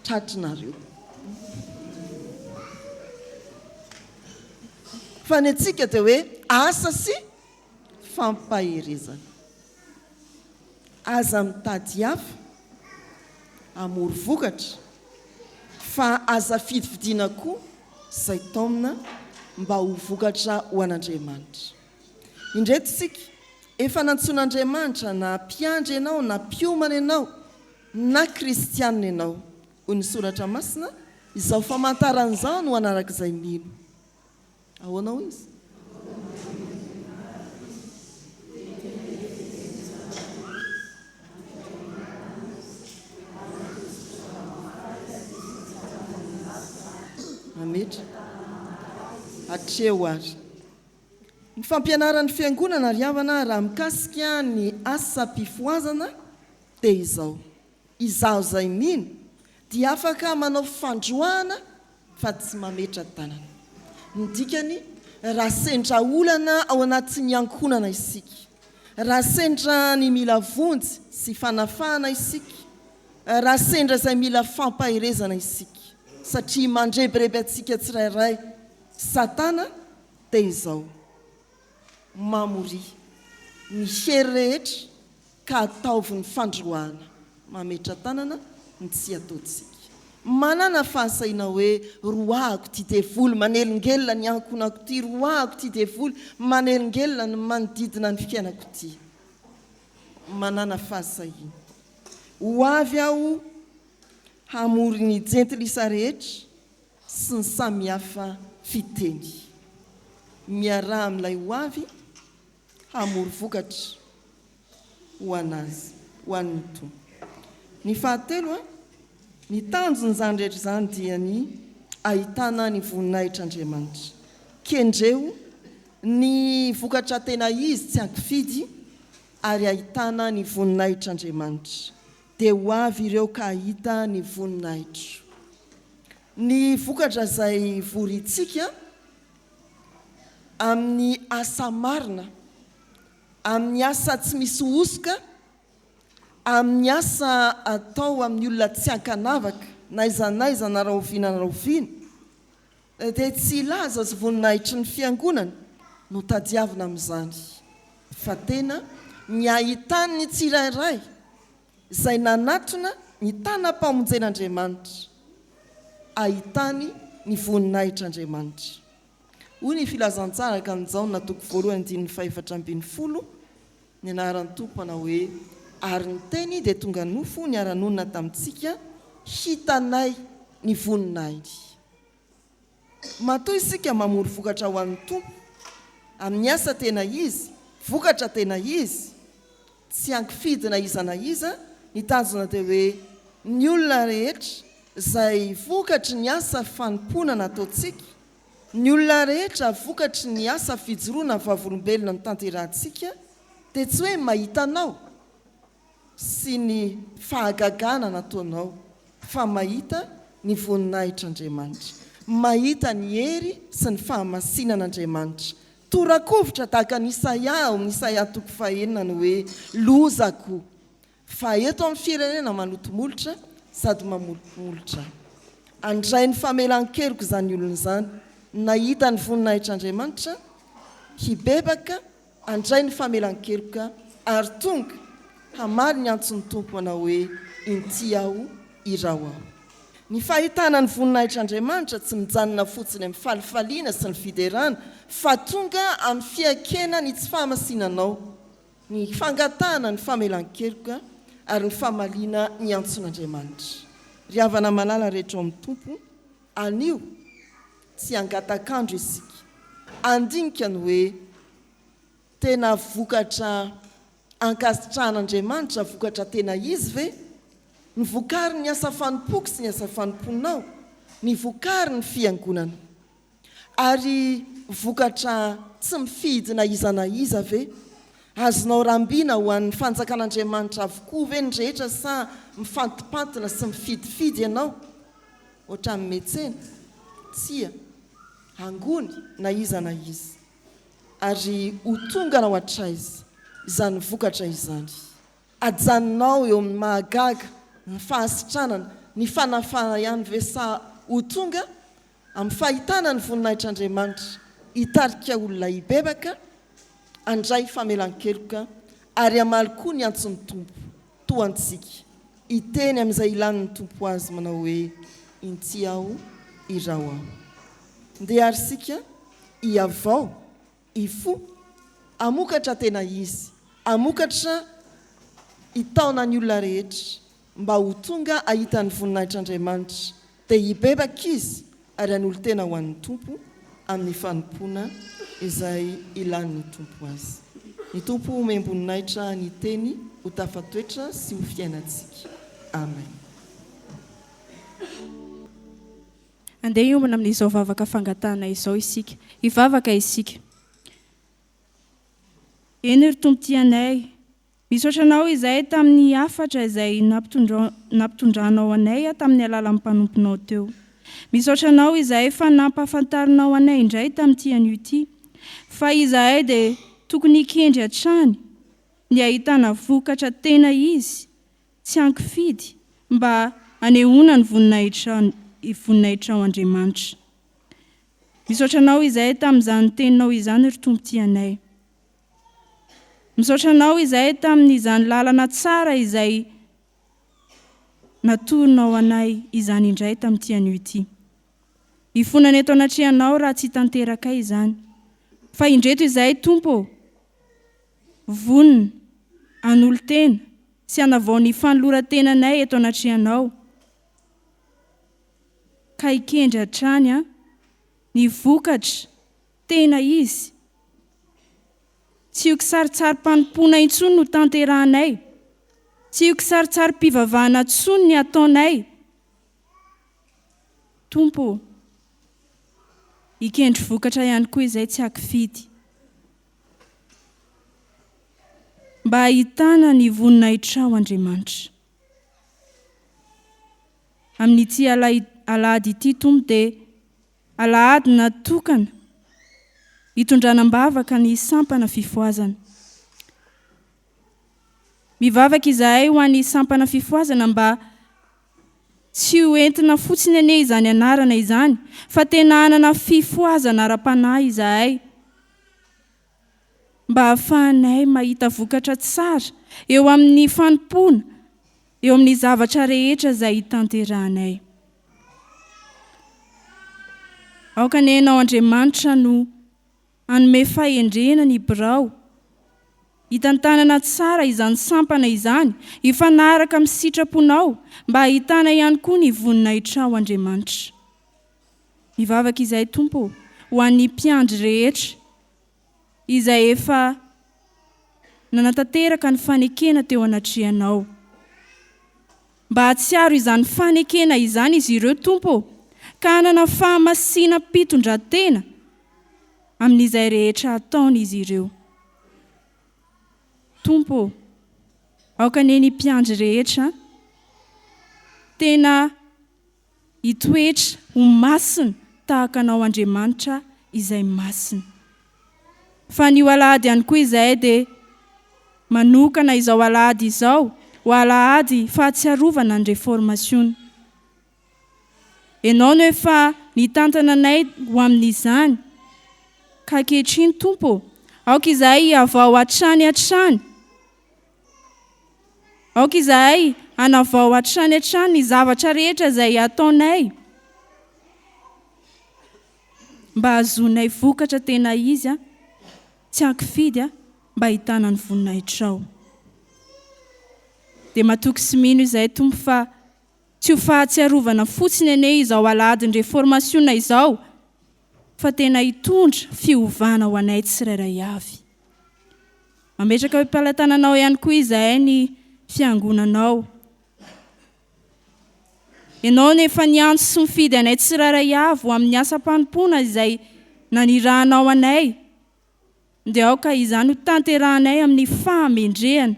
tratrinareo fa ny antsika dia hoe asa sy fampaherezana aza mitady hafa amory vokatra fa aza fidividiana koa izay taomina mba ho vokatra ho an'Andriamanitra indreto isika efa nantsoan'Andriamanitra na mpiandry ianao na mpiomana ianao na kristianina ianao hoy ny soratra masina izao famantaran'izao no anarak'izay mino ahoana hoy izy ametra hatreo ary ny fampianaran'ny fiangonana ry havana raha mikasika ny asa-pifoazana dia izao izaho izay mino dia afaka manao fandroahana fa tsy mametra tanana ny dikany raha sendra olana ao anatin'ny ankonana isika raha sendra ny mila vonjy sy fanafahana isika raha sendra izay mila fampaherezana isika satria mandrebireby atsika tsirairay satana dia izao mamory ny hery rehetra ka ataovy ny fandroahana mametra tanana ny tsy ataontsika manana fahasaina hoe roahako ty devoly manelingelona ny ankonako ty roahako ty devoly manelingelona ny manodidina ny fiainako ty manana fahasaina ho avy aho hamory ny jentilisa rehetra sy ny samihafa fiteny miaraha amin'ilay ho avy hamory vokatra ho anazy ho an'ny tompo ny fahatelo ny tanjon'izany rehetra izany dia ny ahitana ny voninahitr'Andriamanitra kendreo ny vokatra tena izy tsy ankifidy ary ahitana ny voninahitr'Andriamanitra dia ho avy ireo ka ahita ny voninahitra ny vokatra izay vorintsika amin'ny asa marina amin'ny asa tsy misy osoka amin'ny asa atao amin'ny olona tsy ankanavaka na iza na rahoviana dia tsy ilaza sy voninahitry ny fiangonana no tadiavina amin'izany fa tena ny ahitany ny tsirairay izay nanatona ny tanam-pamonjen'Andriamanitra ahitany ny voninahitr'Andriamanitra hoy ny filazantsara ka amin'izao na toko 2:510 ny anaran'ny tompo ana hoe ary ny teny dia tonga nofo ny aranonina tamintsika hitanay ny voninahitra matoa isika mamory vokatra ho an'ny tompo amin'ny asa tena izy vokatra tena izy tsy ankifidina iza na iza ny tanjona dia hoe ny olona rehetra izay vokatry ny asa fanompona nataontsika ny olona rehetra vokatry ny asa fijoroana vavolombelona ny tanterahantsika dia tsy hoe mahitanao sy ny fahagagana nataonao fa mahita ny voninahitr'Andriamanitra mahita ny hery sy ny fahamasinan'Andriamanitra torakovitra tahaka ny Isaia amin'ny Isaia 9 ny hoe lozako fa eto amin'ny firenena manotomolotra sady mamolomolotra andray ny famelan-keroko izany olona izany nahita ny voninahitr'Andriamanitra hibebaka andray ny famelan-keroka ary tonga hamaly ny antsony tompo manao hoe inty aho irao aho. Ny fahitana ny voninahitr'Andriamanitra tsy mijanona fotsiny amin'ny falifaliana sy ny fiderana fa tonga amin'ny fiakena ny tsy fahamasinanao, ny fangatahana ny famelan-keroka ary ny famaliana ny antson'Andriamanitra. Ry havana malala rehetra ao amin'ny tompo, anio tsy angatakandro isika, andinika ny hoe tena vokatra ankasitrahan'Andriamanitra, vokatra tena izy ve? Ny vokary ny asa fanompoko sy ny asa fanomponao, ny vokary ny fiangonana, ary vokatra tsy mifidina iza na iza ve? Azonao rambina ho an'ny fanjakan'Andriamanitra avokoa ve ny rehetra sa mifantipantina sy mifidifidy ianao? Ohatra amin'ny metsena, tsia, angony na iza na iza. Ary ho tonga nao atraizy izany vokatra izany. Ajaninao eo amin'ny mahagaga, ny fahasitranana, ny fanafana ihany ve sa ho tonga amin'ny fahitana ny voninahitr'Andriamanitra hitarika olona hibebaka, andray famelan-keloka ary hamaly koa ny antsony tompo toantsika. Iteny amin'izay ilan'ny tompo azy manao hoe inty aho irao aho. Ndeha arysika hiavao, ifo, amokatra tena izy, amokatra hitaona ny olona rehetra mba ho tonga ahita ny voninahitr'Andriamanitra dia hibebaka izy ary an'olo tena ho an'ny tompo amin'ny fanompona izay ilan'ny tompo azy. Ny tompo memboninaitra ny teny ho tafatoetra sy ho fiainantsika. Amen. Andeha hiomana amin'izao vavaka fangatahana izao isika. Hivavaka isika. Eny ry tompotianay, misaotra anao izay tamin'ny afatra izay nampitondranao anay tamin'ny alalan'ny mpanomponao teo. Misaotra anao izay fa nampahafantarinao anay indray tamin'ity anio ity, fa izahay dia tokony hikendry hatrany ny ahitana vokatra tena izy, tsy ankifidy mba hanehoana ny voninahitra ao Andriamanitra. Misaotra anao izay tamin'izany teninao izany ry tompotianay. Misaotra anao izay tamin'izany lalana tsara izay natorinao anay izany indray tamin'ity anio ity. Hifonany eto anatrehanao raha tsy tanteraka izany. Fa indreto izay tompo, vonina, an'olo-tena, sy hanavao ny fanoloran-tenanay eto anatrehanao. Ka hikendry hatrany ny vokatra tena izy. Tsy ho kisarisary-panompona intsony no tanterahanay. Tsy ho kisarisary-pivavahana intsony ny ataonay. Tompo, hikendry vokatra ihany koa izay tsy ankifidy. Mba ahitana ny voninahitra ao Andriamanitra. Amin'ity alahady ity tompo dia alahady natokana hitondranam-bavaka ny sampana fifoazana. Mivavaka izahay ho an'ny sampana fifoazana mba tsy ho entina fotsiny ane izany anarana izany, fa tena hanana fifoazana ara-panahy izahay. Mba hahafahanay mahita vokatra tsara eo amin'ny fanompona, eo amin'ny zavatra rehetra izay hitanterahanay. Aoka nenao Andriamanitra no hanome fahendrena ny birao, hitantanana tsara izany sampana izany, hifanaraka amin'ny sitraponao, mba ahitana ihany koa ny voninahitra ao Andriamanitra. Mivavaka izay tompo ho an'ny mpiandry rehetra izay efa nanatanteraka ny fanekena teo anatrehanao. Mba hatsiaro izany fanekena izany izy ireo tompo, ka hanana fahamasina mpitondran-tena amin'izay rehetra ataony izy ireo. Tompo, aoka ny mpiandry rehetra tena hitoetra ho masina tahaka anao Andriamanitra izay masina. Fa ny alahady ihany koa izay dia manokana izao alahady izao ho alahady fahatsiarovana ny reformasiona. ianao no efa nitantana anay ho amin'izany ka ankehitriny tompo aoka izahay avao hatrany hatrany aoka izahay hanavao hatrany hatrany ny zavatra rehetra izay ataonay mba hazonay vokatra tena izy tsy ankifidy mba hitana ny voninahitrao dia matoky sy mino izay tompo fa tsy ho fahatsiarovana fotsiny ane izao aladiny reformasiona izao fa tena hitondra fiovana ho anay tsirairay avy. Mametraka ho impalatananao ihany koa izahay ny fiangonanao. Ianao nefa niantso sy mifidy anay tsirairay avy ho amin'ny asa-panompoana izay nanirahanao anay. Dia aoka izany ho tanterahanay amin'ny fahamendrehana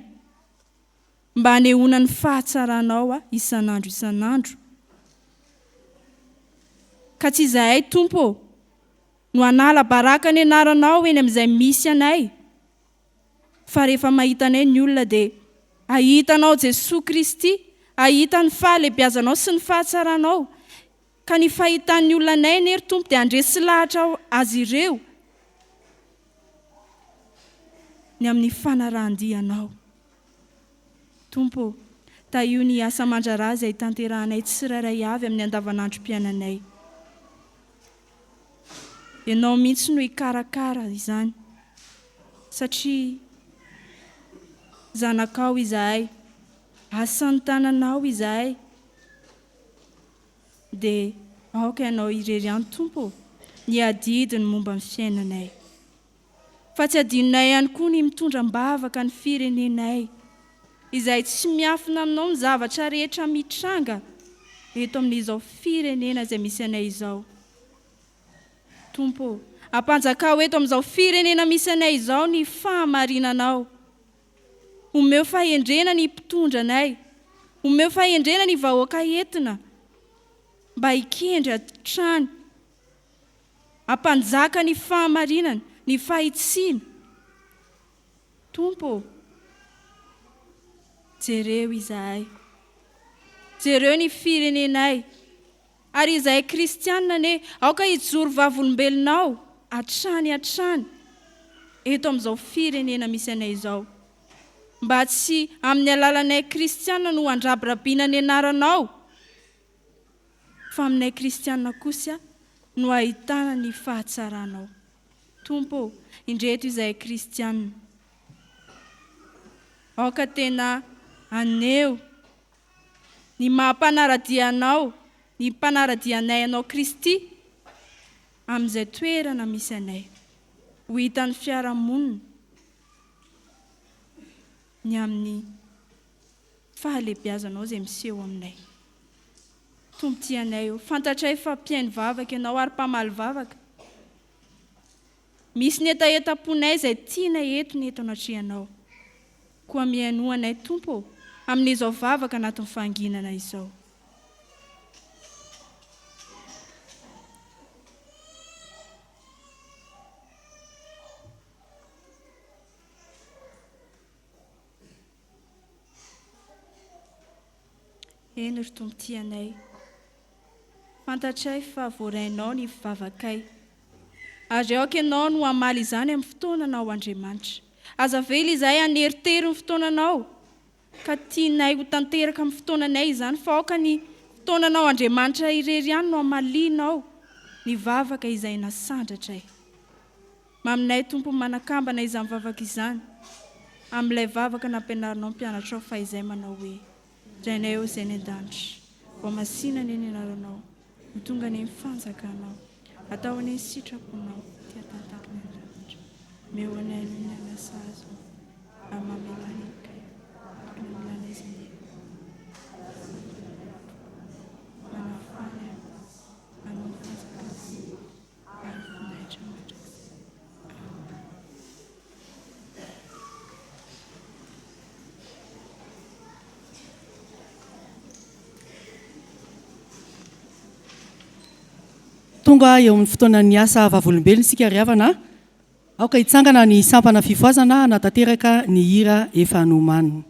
mba hanehoana ny fahatsaranao isan'andro isan'andro. Ka tsy izahay tompo no hanala baraka ny anaranao eny amin'izay misy anay. Fa rehefa mahita anay ny olona dia ahitanao Jesosy Kristy, ahita ny fahalebiazanao sy ny fahatsaranao. Ka ny fahitan'ny olona anay nery tompo dia handresy lahatra azy ireo ny amin'ny fanarahandianao. Tompo, io ny asa mandrarazy ay tanterahanay tsirairay avy amin'ny andavanandrom-piainanay. Ianao mihitsy no hikarakara izany satria zanakao izahay, asan'ny tananao izahay, dia aoka ianao irery ihany tompo ny adidiny momba ny fiainanay. Fa tsy adinonay ihany koa ny mitondram-bavaka ny firenenay izay tsy miafina aminao ny zavatra rehetra mitranga eto amin'izao firenena izay misy anay izao. Tompo, ampanjakao eto amin'izao firenena misy anay izao ny fahamarinanao. Omeo fahendrena ny mpitondra anay. Omeo fahendrena ny vahoaka entina mba hikendry hatrany. Ampanjaka ny fahamarinana, ny fahitsiana. Tompo, jereo izahay. Jereo ny firenenay. Ary izahay kristianina ane, aoka hijoro vavolombelonao hatrany eto amin'izao firenena misy anay izao. Mba tsy amin'ny alalanay kristianina no handrabirabiana ny anaranao, fa aminay kristianina kosa no ahitana ny fahatsaranao. Tompo, indreto izahay kristianina. Aoka tena aneo ny mampanaradianao, ny mpanaradianay anao Kristy amin'izay toerana misy anay. Ho hitan'ny fiarahamonina ny amin'ny fahalebiazanao izay miseho aminay. Tompo tianay io, fantatray fa mpiaino vavaka ianao ary mpamaly vavaka. Misy ny etaeta-ponay izay tianay eto ny eto anatrianao. Koa mihaino anay tompo amin'izao vavaka anatin'ny fanginana izao. Eny ry tompo tianay, fantatray fa voarainao ny vavakay. Ary aoka ianao no hamaly izany amin'ny fotoananao Andriamanitra. Aza vely izahay haneritery ny fotoananao, ka tianay ho tanteraka amin'ny fotoananay izany, fa aoka ny fotoananao Andriamanitra irery ihany no hamalianao ny vavaka izay nasandratray. Maminay tompo manakambana izany vavaka izany, amin'ilay vavaka nampianarinao mpianatrao fa izay manao hoe: Drainay eo izay ny an-danitra, vao masina ny anaranao, mitonga ny fanjakanao, atao any sitraponao, tia tantarina ny an-danitra. Meo anay ny anasazo, amamelanika, ny milana izy manafany, anao fanjakana, ary vonaitra matraka. Tonga eo amin'ny fotoanan'ny asa vavolombelona isika riavana. Aoka hitsangana ny sampana fivoazana hanatanteraka ny hira efa nomanina.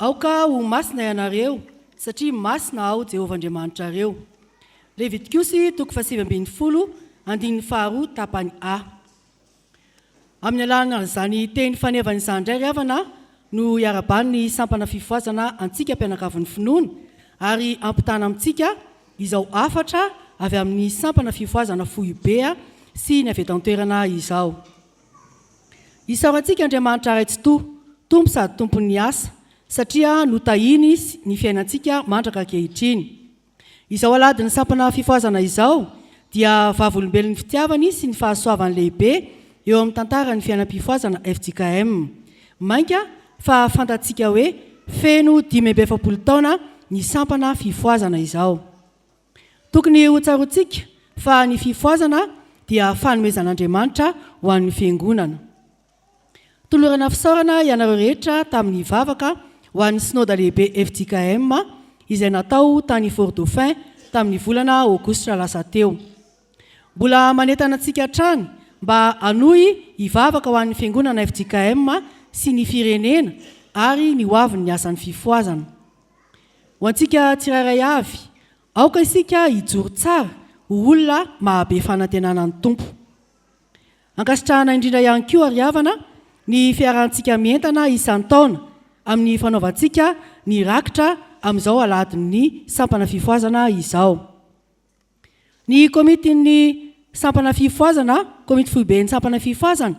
aoka ho masina ianareo satria masina ao Jehovah Andriamanitra reo. Levitikosy 7:12 andininy faharoa tapany A. Amin'ny alalana izany teny fanevana izany indray ry havana no iaraban'ny sampana fifoazana antsika mpianakavin'ny finoana ary ampitana amintsika izao afatra avy amin'ny sampana fifoazana fohibea sy ny avy eto an-toerana izao. Isaorantsika Andriamanitra ray tsy tompo sady tompony asa satria notahiny ny fiainantsika mandraka ankehitriny. Izao aladiny sampana fifoazana izao dia vavolombelon'ny fitiavany sy ny fahasoavany lehibe eo amin'ny tantara ny fiainam-pifoazana FJKM. Mainka fa fantatsika hoe feno 570 taona ny sampana fifoazana izao. Tokony ho tsarotsika fa ny fifoazana dia fanomezan'Andriamanitra ho an'ny fiangonana. Tolorana fisaorana ianareo rehetra tamin'ny vavaka ho an'ny synode lehibe FJKM izay natao tany Fort-Dauphin tamin'ny volana Aogositra lasa teo. Mbola manentana antsika hatrany mba hanohy hivavaka ho an'ny fiangonana FJKM sy ny firenena ary ny hoavin'ny asan'ny fifoazana. Ho antsika tsirairay avy, aoka isika hijoro tsara ho olona mahabe fanantenana ny tompo. Ankasitrahana indrindra ihany koa ary havana ny fiarahantsika mientana isan-taona amin'ny fanaovantsika ny rakitra amin'izao aladin'ny sampana fifoazana izao. Ny komitin'ny sampana fifoazana, komity fohiben'ny sampana fifoazana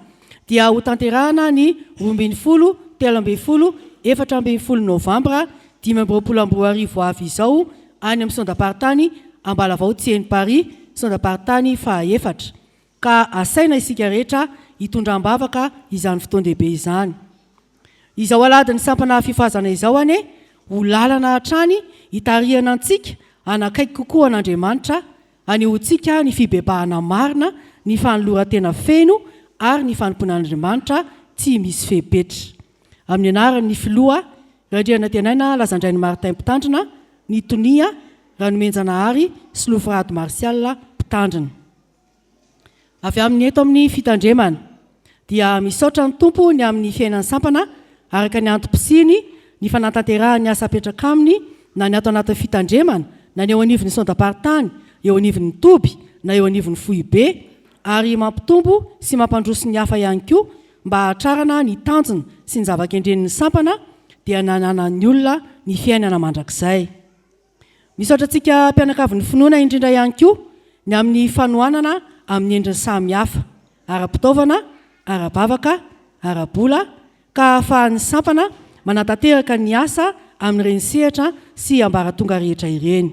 dia ho tanterahana ny 12, 13, 14 Novambra 2024 avy izao any amin'ny sondaparitany Ambalavao Tsieny Paris, sondaparitany faha-4 ka asaina isika rehetra hitondram-bavaka izany fotoan-dehibe izany. Izao aladiny sampana fifoazana izao ane ho lalana hatrany hitarihana antsika anakaiky kokoa an'Andriamanitra anehoantsika ny fibebahana marina, ny fanoloran-tena feno ary ny fanomponan'Andriamanitra tsy misy fepetra. Amin'ny anaran'ny filoha Radriana Tenaina Lazandrainy Martin Mpitandrina, ny Tonia Ranomenjanahary sy Loforado Marsial Mpitandrina. Avy amin'ny eto amin'ny fitandremana dia misaotra ny tompo ny amin'ny fiainan'ny sampana araka ny antom-pisiny ny fanatanterahany asa apetraka aminy na ny ato anatin'ny fitandremana na ny eo anivon'ny sondaparitany, eo anivon'ny toby na eo anivon'ny fohibe ary mampitombo sy mampandroso ny hafa ihany koa mba hahatrarana ny tanjona sy ny zava-kendren'ny sampana dia nananan'ny olona ny fiainana mandrakizay. Misaotra antsika mpianakavin'ny finoana indrindra ihany koa ny amin'ny fanohanana amin'ny endriny samy hafa, ara-pitaovana, ara-bavaka, ara-bola ka ahafahan'ny sampana manatanteraka ny asa amin'ireny sehatra sy ambaratonga rehetra ireny.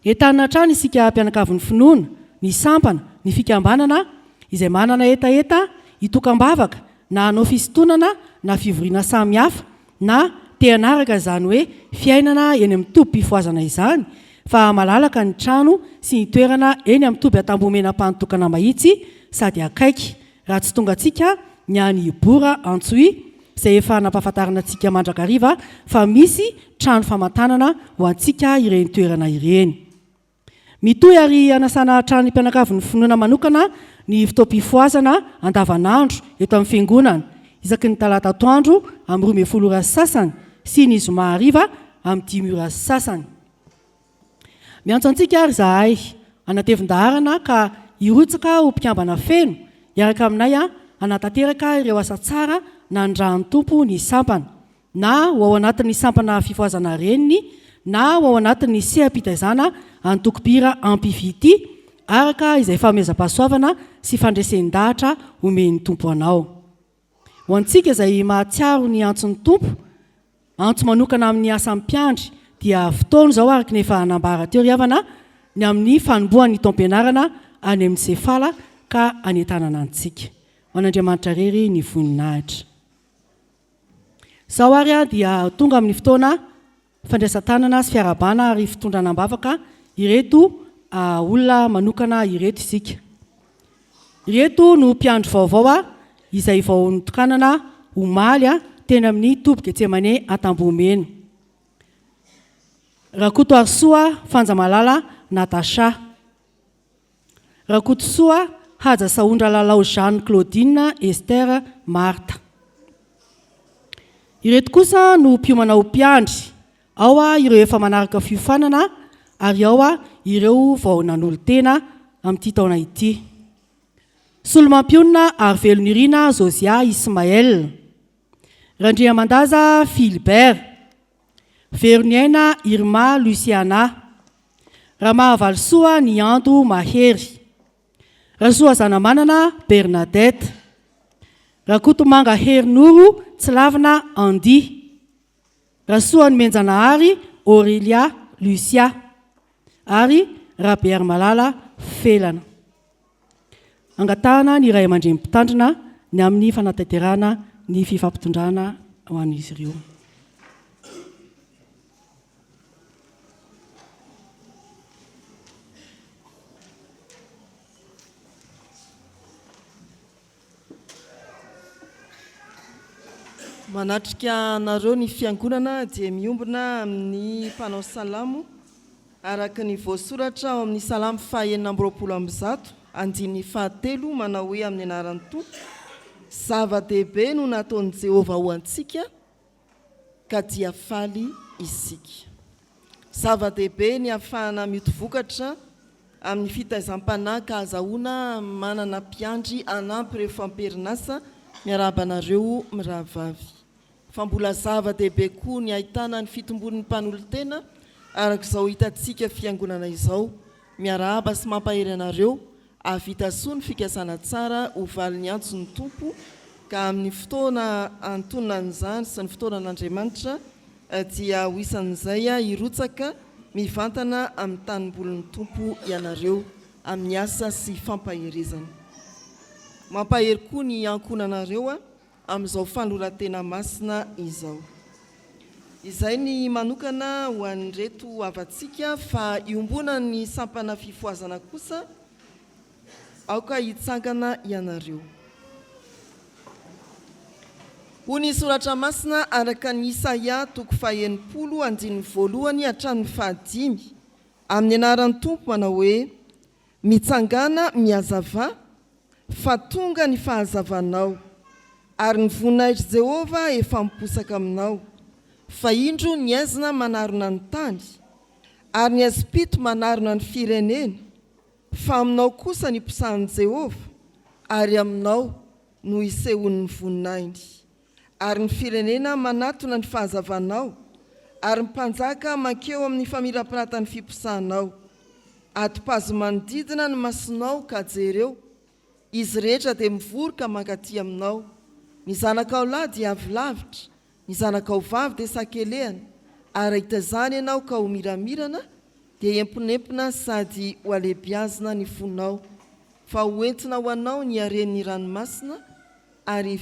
Entanina hatrany isika mpianakavin'ny finoana, ny sampana, ny fikambanana izay manana etaeta hitokam-bavaka na hanao fisintonana na fivoriana samy hafa na te-hanaraka izany hoe fiainana eny amin'ny tobi-pifoazana izany fa malalaka ny trano sy ny toerana eny amin'ny toby Atambomenam-panotokana mahitsy sady akaiky raha tsy tonga antsika ny any Bora Antsohi izay efa nampahafantarana antsika mandrakariva fa misy trano famantanana ho antsika ireny toerana ireny. Mitohy ary anasana trano mpianakavin'ny finoana manokana ny fotoam-pifoazana andavanandro eto amin'ny fiangonana isaky ny talata atoandro amin'ny 12 sasany sy ny zoma hariva amin'ny 10 sasany. Miantso antsika ary zahay anatevin-daharana ka hirotsaka ho mpiambana feno iaraka aminay anatanteraka ireo asa tsara nandrahan'ny tompo ny sampana na ho ao anatin'ny sampana fifoazana reniny na ho ao anatin'ny seha-pitaizana antokopira ampivity araka izay famezam-pahasoavana sy fandresen-dahatra omen'ny tompo anao. Ho antsika izay mahatsiaro ny antson'ny tompo, antso manokana amin'ny asa mpiandry dia fotoana izao araka ny efa hanambara teo ry havana ny amin'ny fanombohan'ny taom-pianarana any amin'ny sefala ka anentanana antsika. Ho an'Andriamanitra rery ny voninahitra. Izao ary dia tonga amin'ny fotoana fandraisan-tanana sy fiarabana ary fitondranam-bavaka ireto olona manokana ireto isika. Ireto no mpiandro vaovao izay vao notokanana omaly teny amin'ny toby Getsemane Atambomena. Rakoto Arsoa Fanjamalala Natasha. Rakoto Soa Haja Saondra Lalao Jeanne Claudine Esther Martha. Ireto kosa no mpiomana ho mpiandry, ao ireo efa manaraka fiofanana ary ao ireo vao nanolo-tena amin'ity taona ity. Solomam-pionina ary velonirina Zosia Ismaël, Randriamandaza Philibert, Veroniaina Irma Luciana, Ramahavalysoa Niandro Mahery, Rasoa Zanamanana Bernadette, Rakotomanga Herinoro Tsilavina Andy, Rasoa Menjanahary Aurelia Lucia ary Rabeary Malala Felana. Angatahana ny ray aman-dreny mpitandrina ny amin'ny fanatanterahana ny fifampitondrana ho an'izy ireo. Manatrika nareo ny fiangonana dia miombona amin'ny mpanao salamo araka ny voasoratra ao amin'ny salamo 120 andiny 7 manao hoe amin'ny anaran'ny Tompo, zava-dehibe no nataon'i Jehovah ho antsika ka dia faly isika. Zava-dehibe ny ahafahana mito vokatra amin'ny fitaizam-panahy ka azahoana manana mpiandry anampy rehefa amperinasa miarabanareo mirahavavy. Fa mbola zava-dehibe koa ny ahitana ny fitombon'ny mpanolo-tena arak'izao hitantsika fiangonana izao, miarahaba sy mampahery anareo avita soa ny fikasana tsara ho valy ny antson'ny Tompo ka amin'ny fotoana antonan'izany sy ny fotoanan'Andriamanitra dia ho isan'izay irotsaka mivantana amin'ny tanimbolon'ny Tompo ianareo amin'ny asa sy fampaherezana. Mampahery koa ny ankonanareo amin'izao fanoratena masina izao. Izay ny manokana ho an'ireto avantsika fa iombona ny sampana fifoazana kosa aoka hitsangana ianareo. Ho ny soratra masina araka ny Isaia 40:1 hatramin'ny 5 amin'ny anaran'ny Tompo manao hoe: mitsangana miazava fa tonga ny fahazavanao ary ny voninahitry Jehovah efa miposaka aminao. Fa indro ny aizina manarona ny tany ary ny azipito manarona ny firenena, fa aminao kosa ny mpisahan'i Jehovah ary aminao no isehon'ny voninahitry. Ary ny firenena manatona ny fahazavanao ary ny mpanjaka mankeo amin'ny famirapiratany fiposahanao. Atipazo manodidina ny masonao ka jereo, izy rehetra dia mivoroka mankaty aminao. Ny zanakao lahy dia avy lavitra, ny zanakao vavy dia sakelehana, ary hitazany ianao ka ho miramirana, dia emponempona sady ho alebiazina ny fonao. Fa hoentina ho anao ny haren'ny ranomasina ary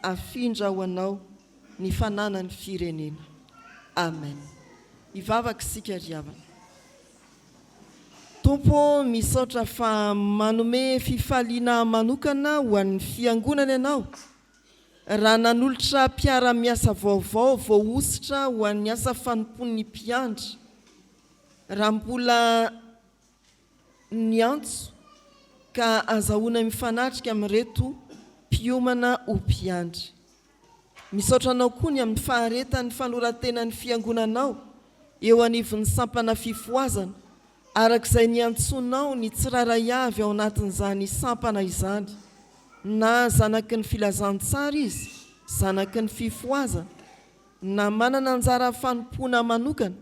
afindra ho anao ny fananany firenena. Amen. Ivavaka isika ry havana. Tompo, misaotra fa manome fifaliana manokana ho an'ny fiangonana ianao, raha nanolotra mpiara-miasa vaovao voaositra ho an'ny asa fanompon'ny mpiandry, raha mbola niantso ka azahoana mifanatrika amin'ireto mpiomana ho mpiandry. Misaotra anao koa ny amin'ny faharetan'ny fanorantenan'ny fiangonanao eo anivon'ny sampana fifoazana, arak'izay niantsonao ny tsiraray avy ao anatin'izany sampana izany, na zanaky ny filazantsara izy, zanaky ny fifoazana, na manana anjara fanompona manokana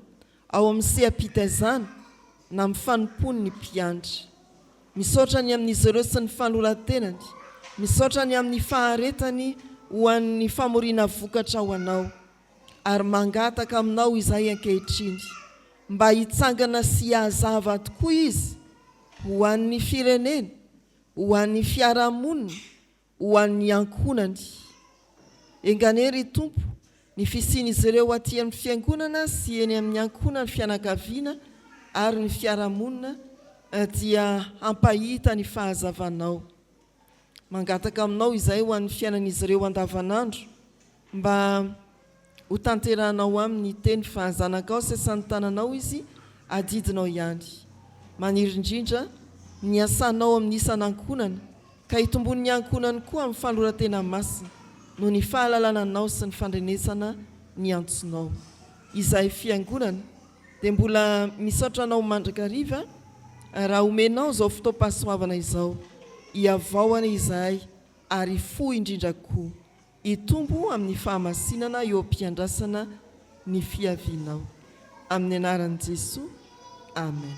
ao amin'ny seha-pitaizana na amin'ny fanompony ny mpiandry. Misaotra ny amin'izy ireo sy ny fanorantenany, misaotra ny amin'ny faharetany ho an'ny famoriana vokatra ho anao, ary mangataka aminao izay ankehitriny mba hitsangana sy hazava tokoa izy ho an'ny firenena, ho an'ny fiarahamonina, ho an'ny ankonany. Enganery Tompo ny fisian'izy ireo aty amin'ny fiangonana sy eny amin'ny ankonany fianakaviana ary ny fiarahamonina dia hampahita ny fahazavanao. Mangataka aminao izay ho an'ny fiainan'izy ireo andavanandro mba ho tanteranao amin'ny teny fa zanakao sesany tananao izy adidinao ihany. Maniry indrindra ny asanao amin'ny isan'ankonana ka hitombon'ny ankonany koa amin'ny fanorantena masina, no ny fahalalananao sy ny fandrenesana ny antsonao. Izay fiangonana dia mbola misaotranao mandrakariva raha omenao izao fotoam-pahasoavana izao hiavaoana izahay ary fo indrindra koa hitombo amin'ny fahamasinana eo am-piandrasana ny fiavianao. Amin'ny anaran'i Jesosy, amen.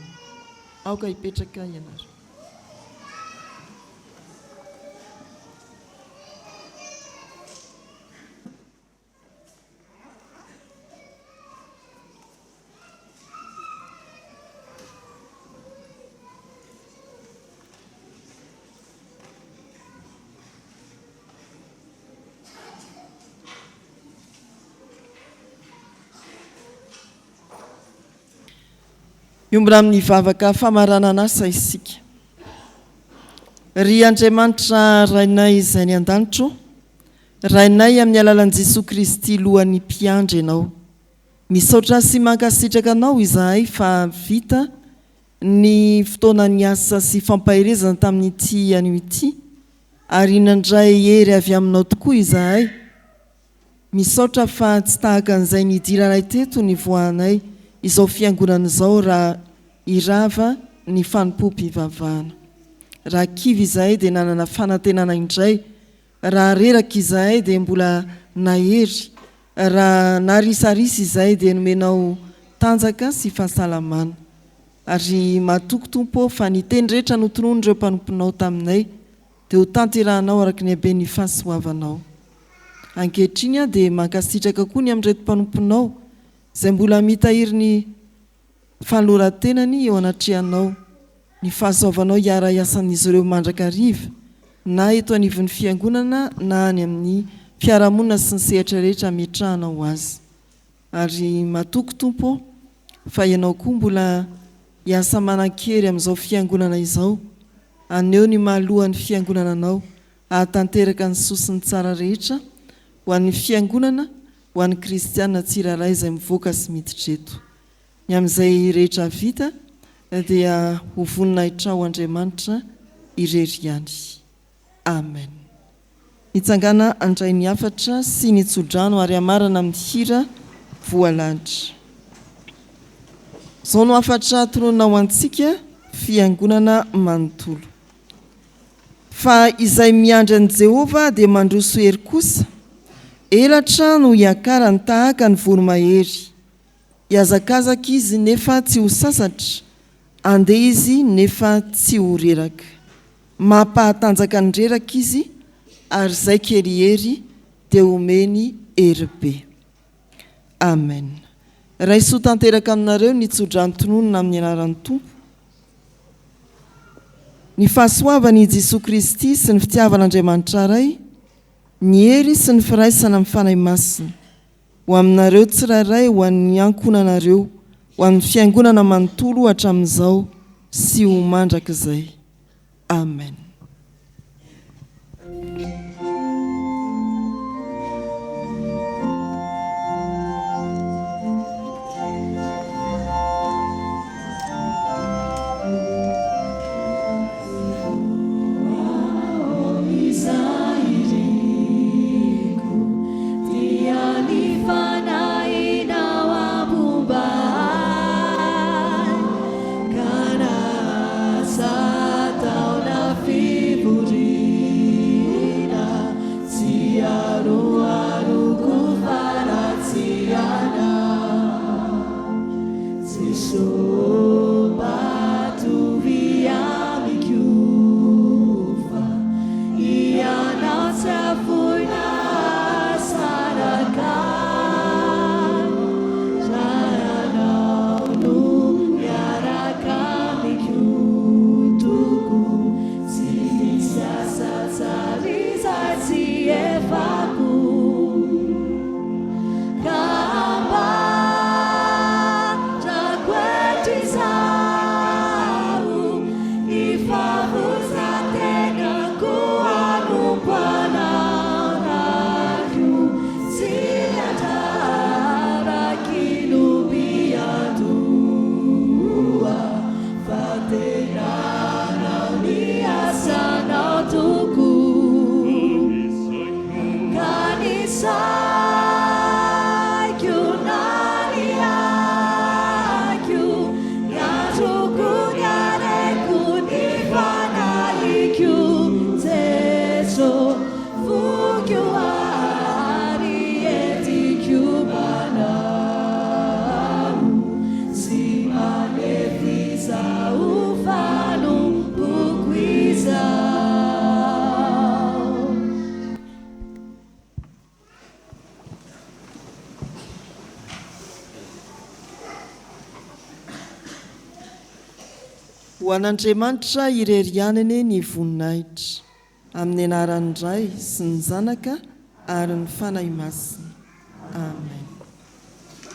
Aoka hipetraka ianareo. Iombona amin'ny vavaka famaranana asa isika. Ry Andriamanitra rainay izay ny an-danitro, rainay amin'ny alalan'i Jesosy Kristy lohan'ny mpiandry ianao. Misaotra sy mankasitraka anao izahay fa vita ny fotoanany asa sy fampahirezana tamin'ity anio ity, ary nandray hery avy aminao tokoa izahay. Misaotra fa tsy tahaka an'izay nidiraray teto ny voanay izao fiangonana izao raha irava ny fanompo-pivavahana. Raha kivy izahay dia nanana fanantenana indray, raha reraka izahay dia mbola nahery, raha narisarisa izahay dia nomenao tanjaka sy fahasalamana. Ary matoko Tompo fa ny teny rehetra notonony ireo mpanomponao taminay dia ho tanterahanao araka ny habe ny fahasoavanao. Ankehitriny dia mankasitraka koa ny amin'ireto mpanomponao izay mbola mitahiry ny fahaloran-tenany eo anatrehanao, ny fahasoavanao hiara iasan'izy ireo mandrakariva na eto anivon'ny fiangonana na any amin'ny fiarahamonina sy ny sehatra rehetra mitrahanao azy. Ary matoko Tompo fa ianao koa mbola hiasa manan-kery amin'izao fiangonana izao, aneo ny mahalohan'ny fiangonana anao ahatanteraka ny sosiny tsara rehetra ho an'ny fiangonana, ho an'ny kristianina tsiraray izay mivoaka sy miditra eto. Ny amin'izay rehetra vita dia ho voninahitra ho Andriamanitra irery ihany. Amen. Hitsangana andray ny afatra sy ny tsodrano ary amarana amin'ny hira voalanitra. Izao no afatra tonona ho antsika fiangonana manontolo. Fa izay miandry an'i Jehova dia mandroso hery kosa, elatra no hiakarany tahaka ny voromahery. Hiazakazaka izy nefa tsy ho sasatra, andeha izy nefa tsy ho reraka. Mampahatanjaka ny reraka izy, ary izay kerihery dia omeny hery be. Amen. Raisoa tanteraka aminareo ny tsodrano tononona amin'ny anaran'ny Tompo. Ny fahasoavan'i Jesosy Kristy sy ny fitiavan'Andriamanitra ray, ny hery sy ny firaisana amin'ny fanahy masina ho aminareo tsirairay, ho an'ny ankonanareo, ho amin'ny fiangonana manontolo hatramin'izao sy ho mandrakizay. Amen. Kana sa tao na fi ho an'Andriamanitra irerianany ny voninahitra amin'ny anaran'ny Ray sy ny Zanaka ary ny fanahy masina. Amen.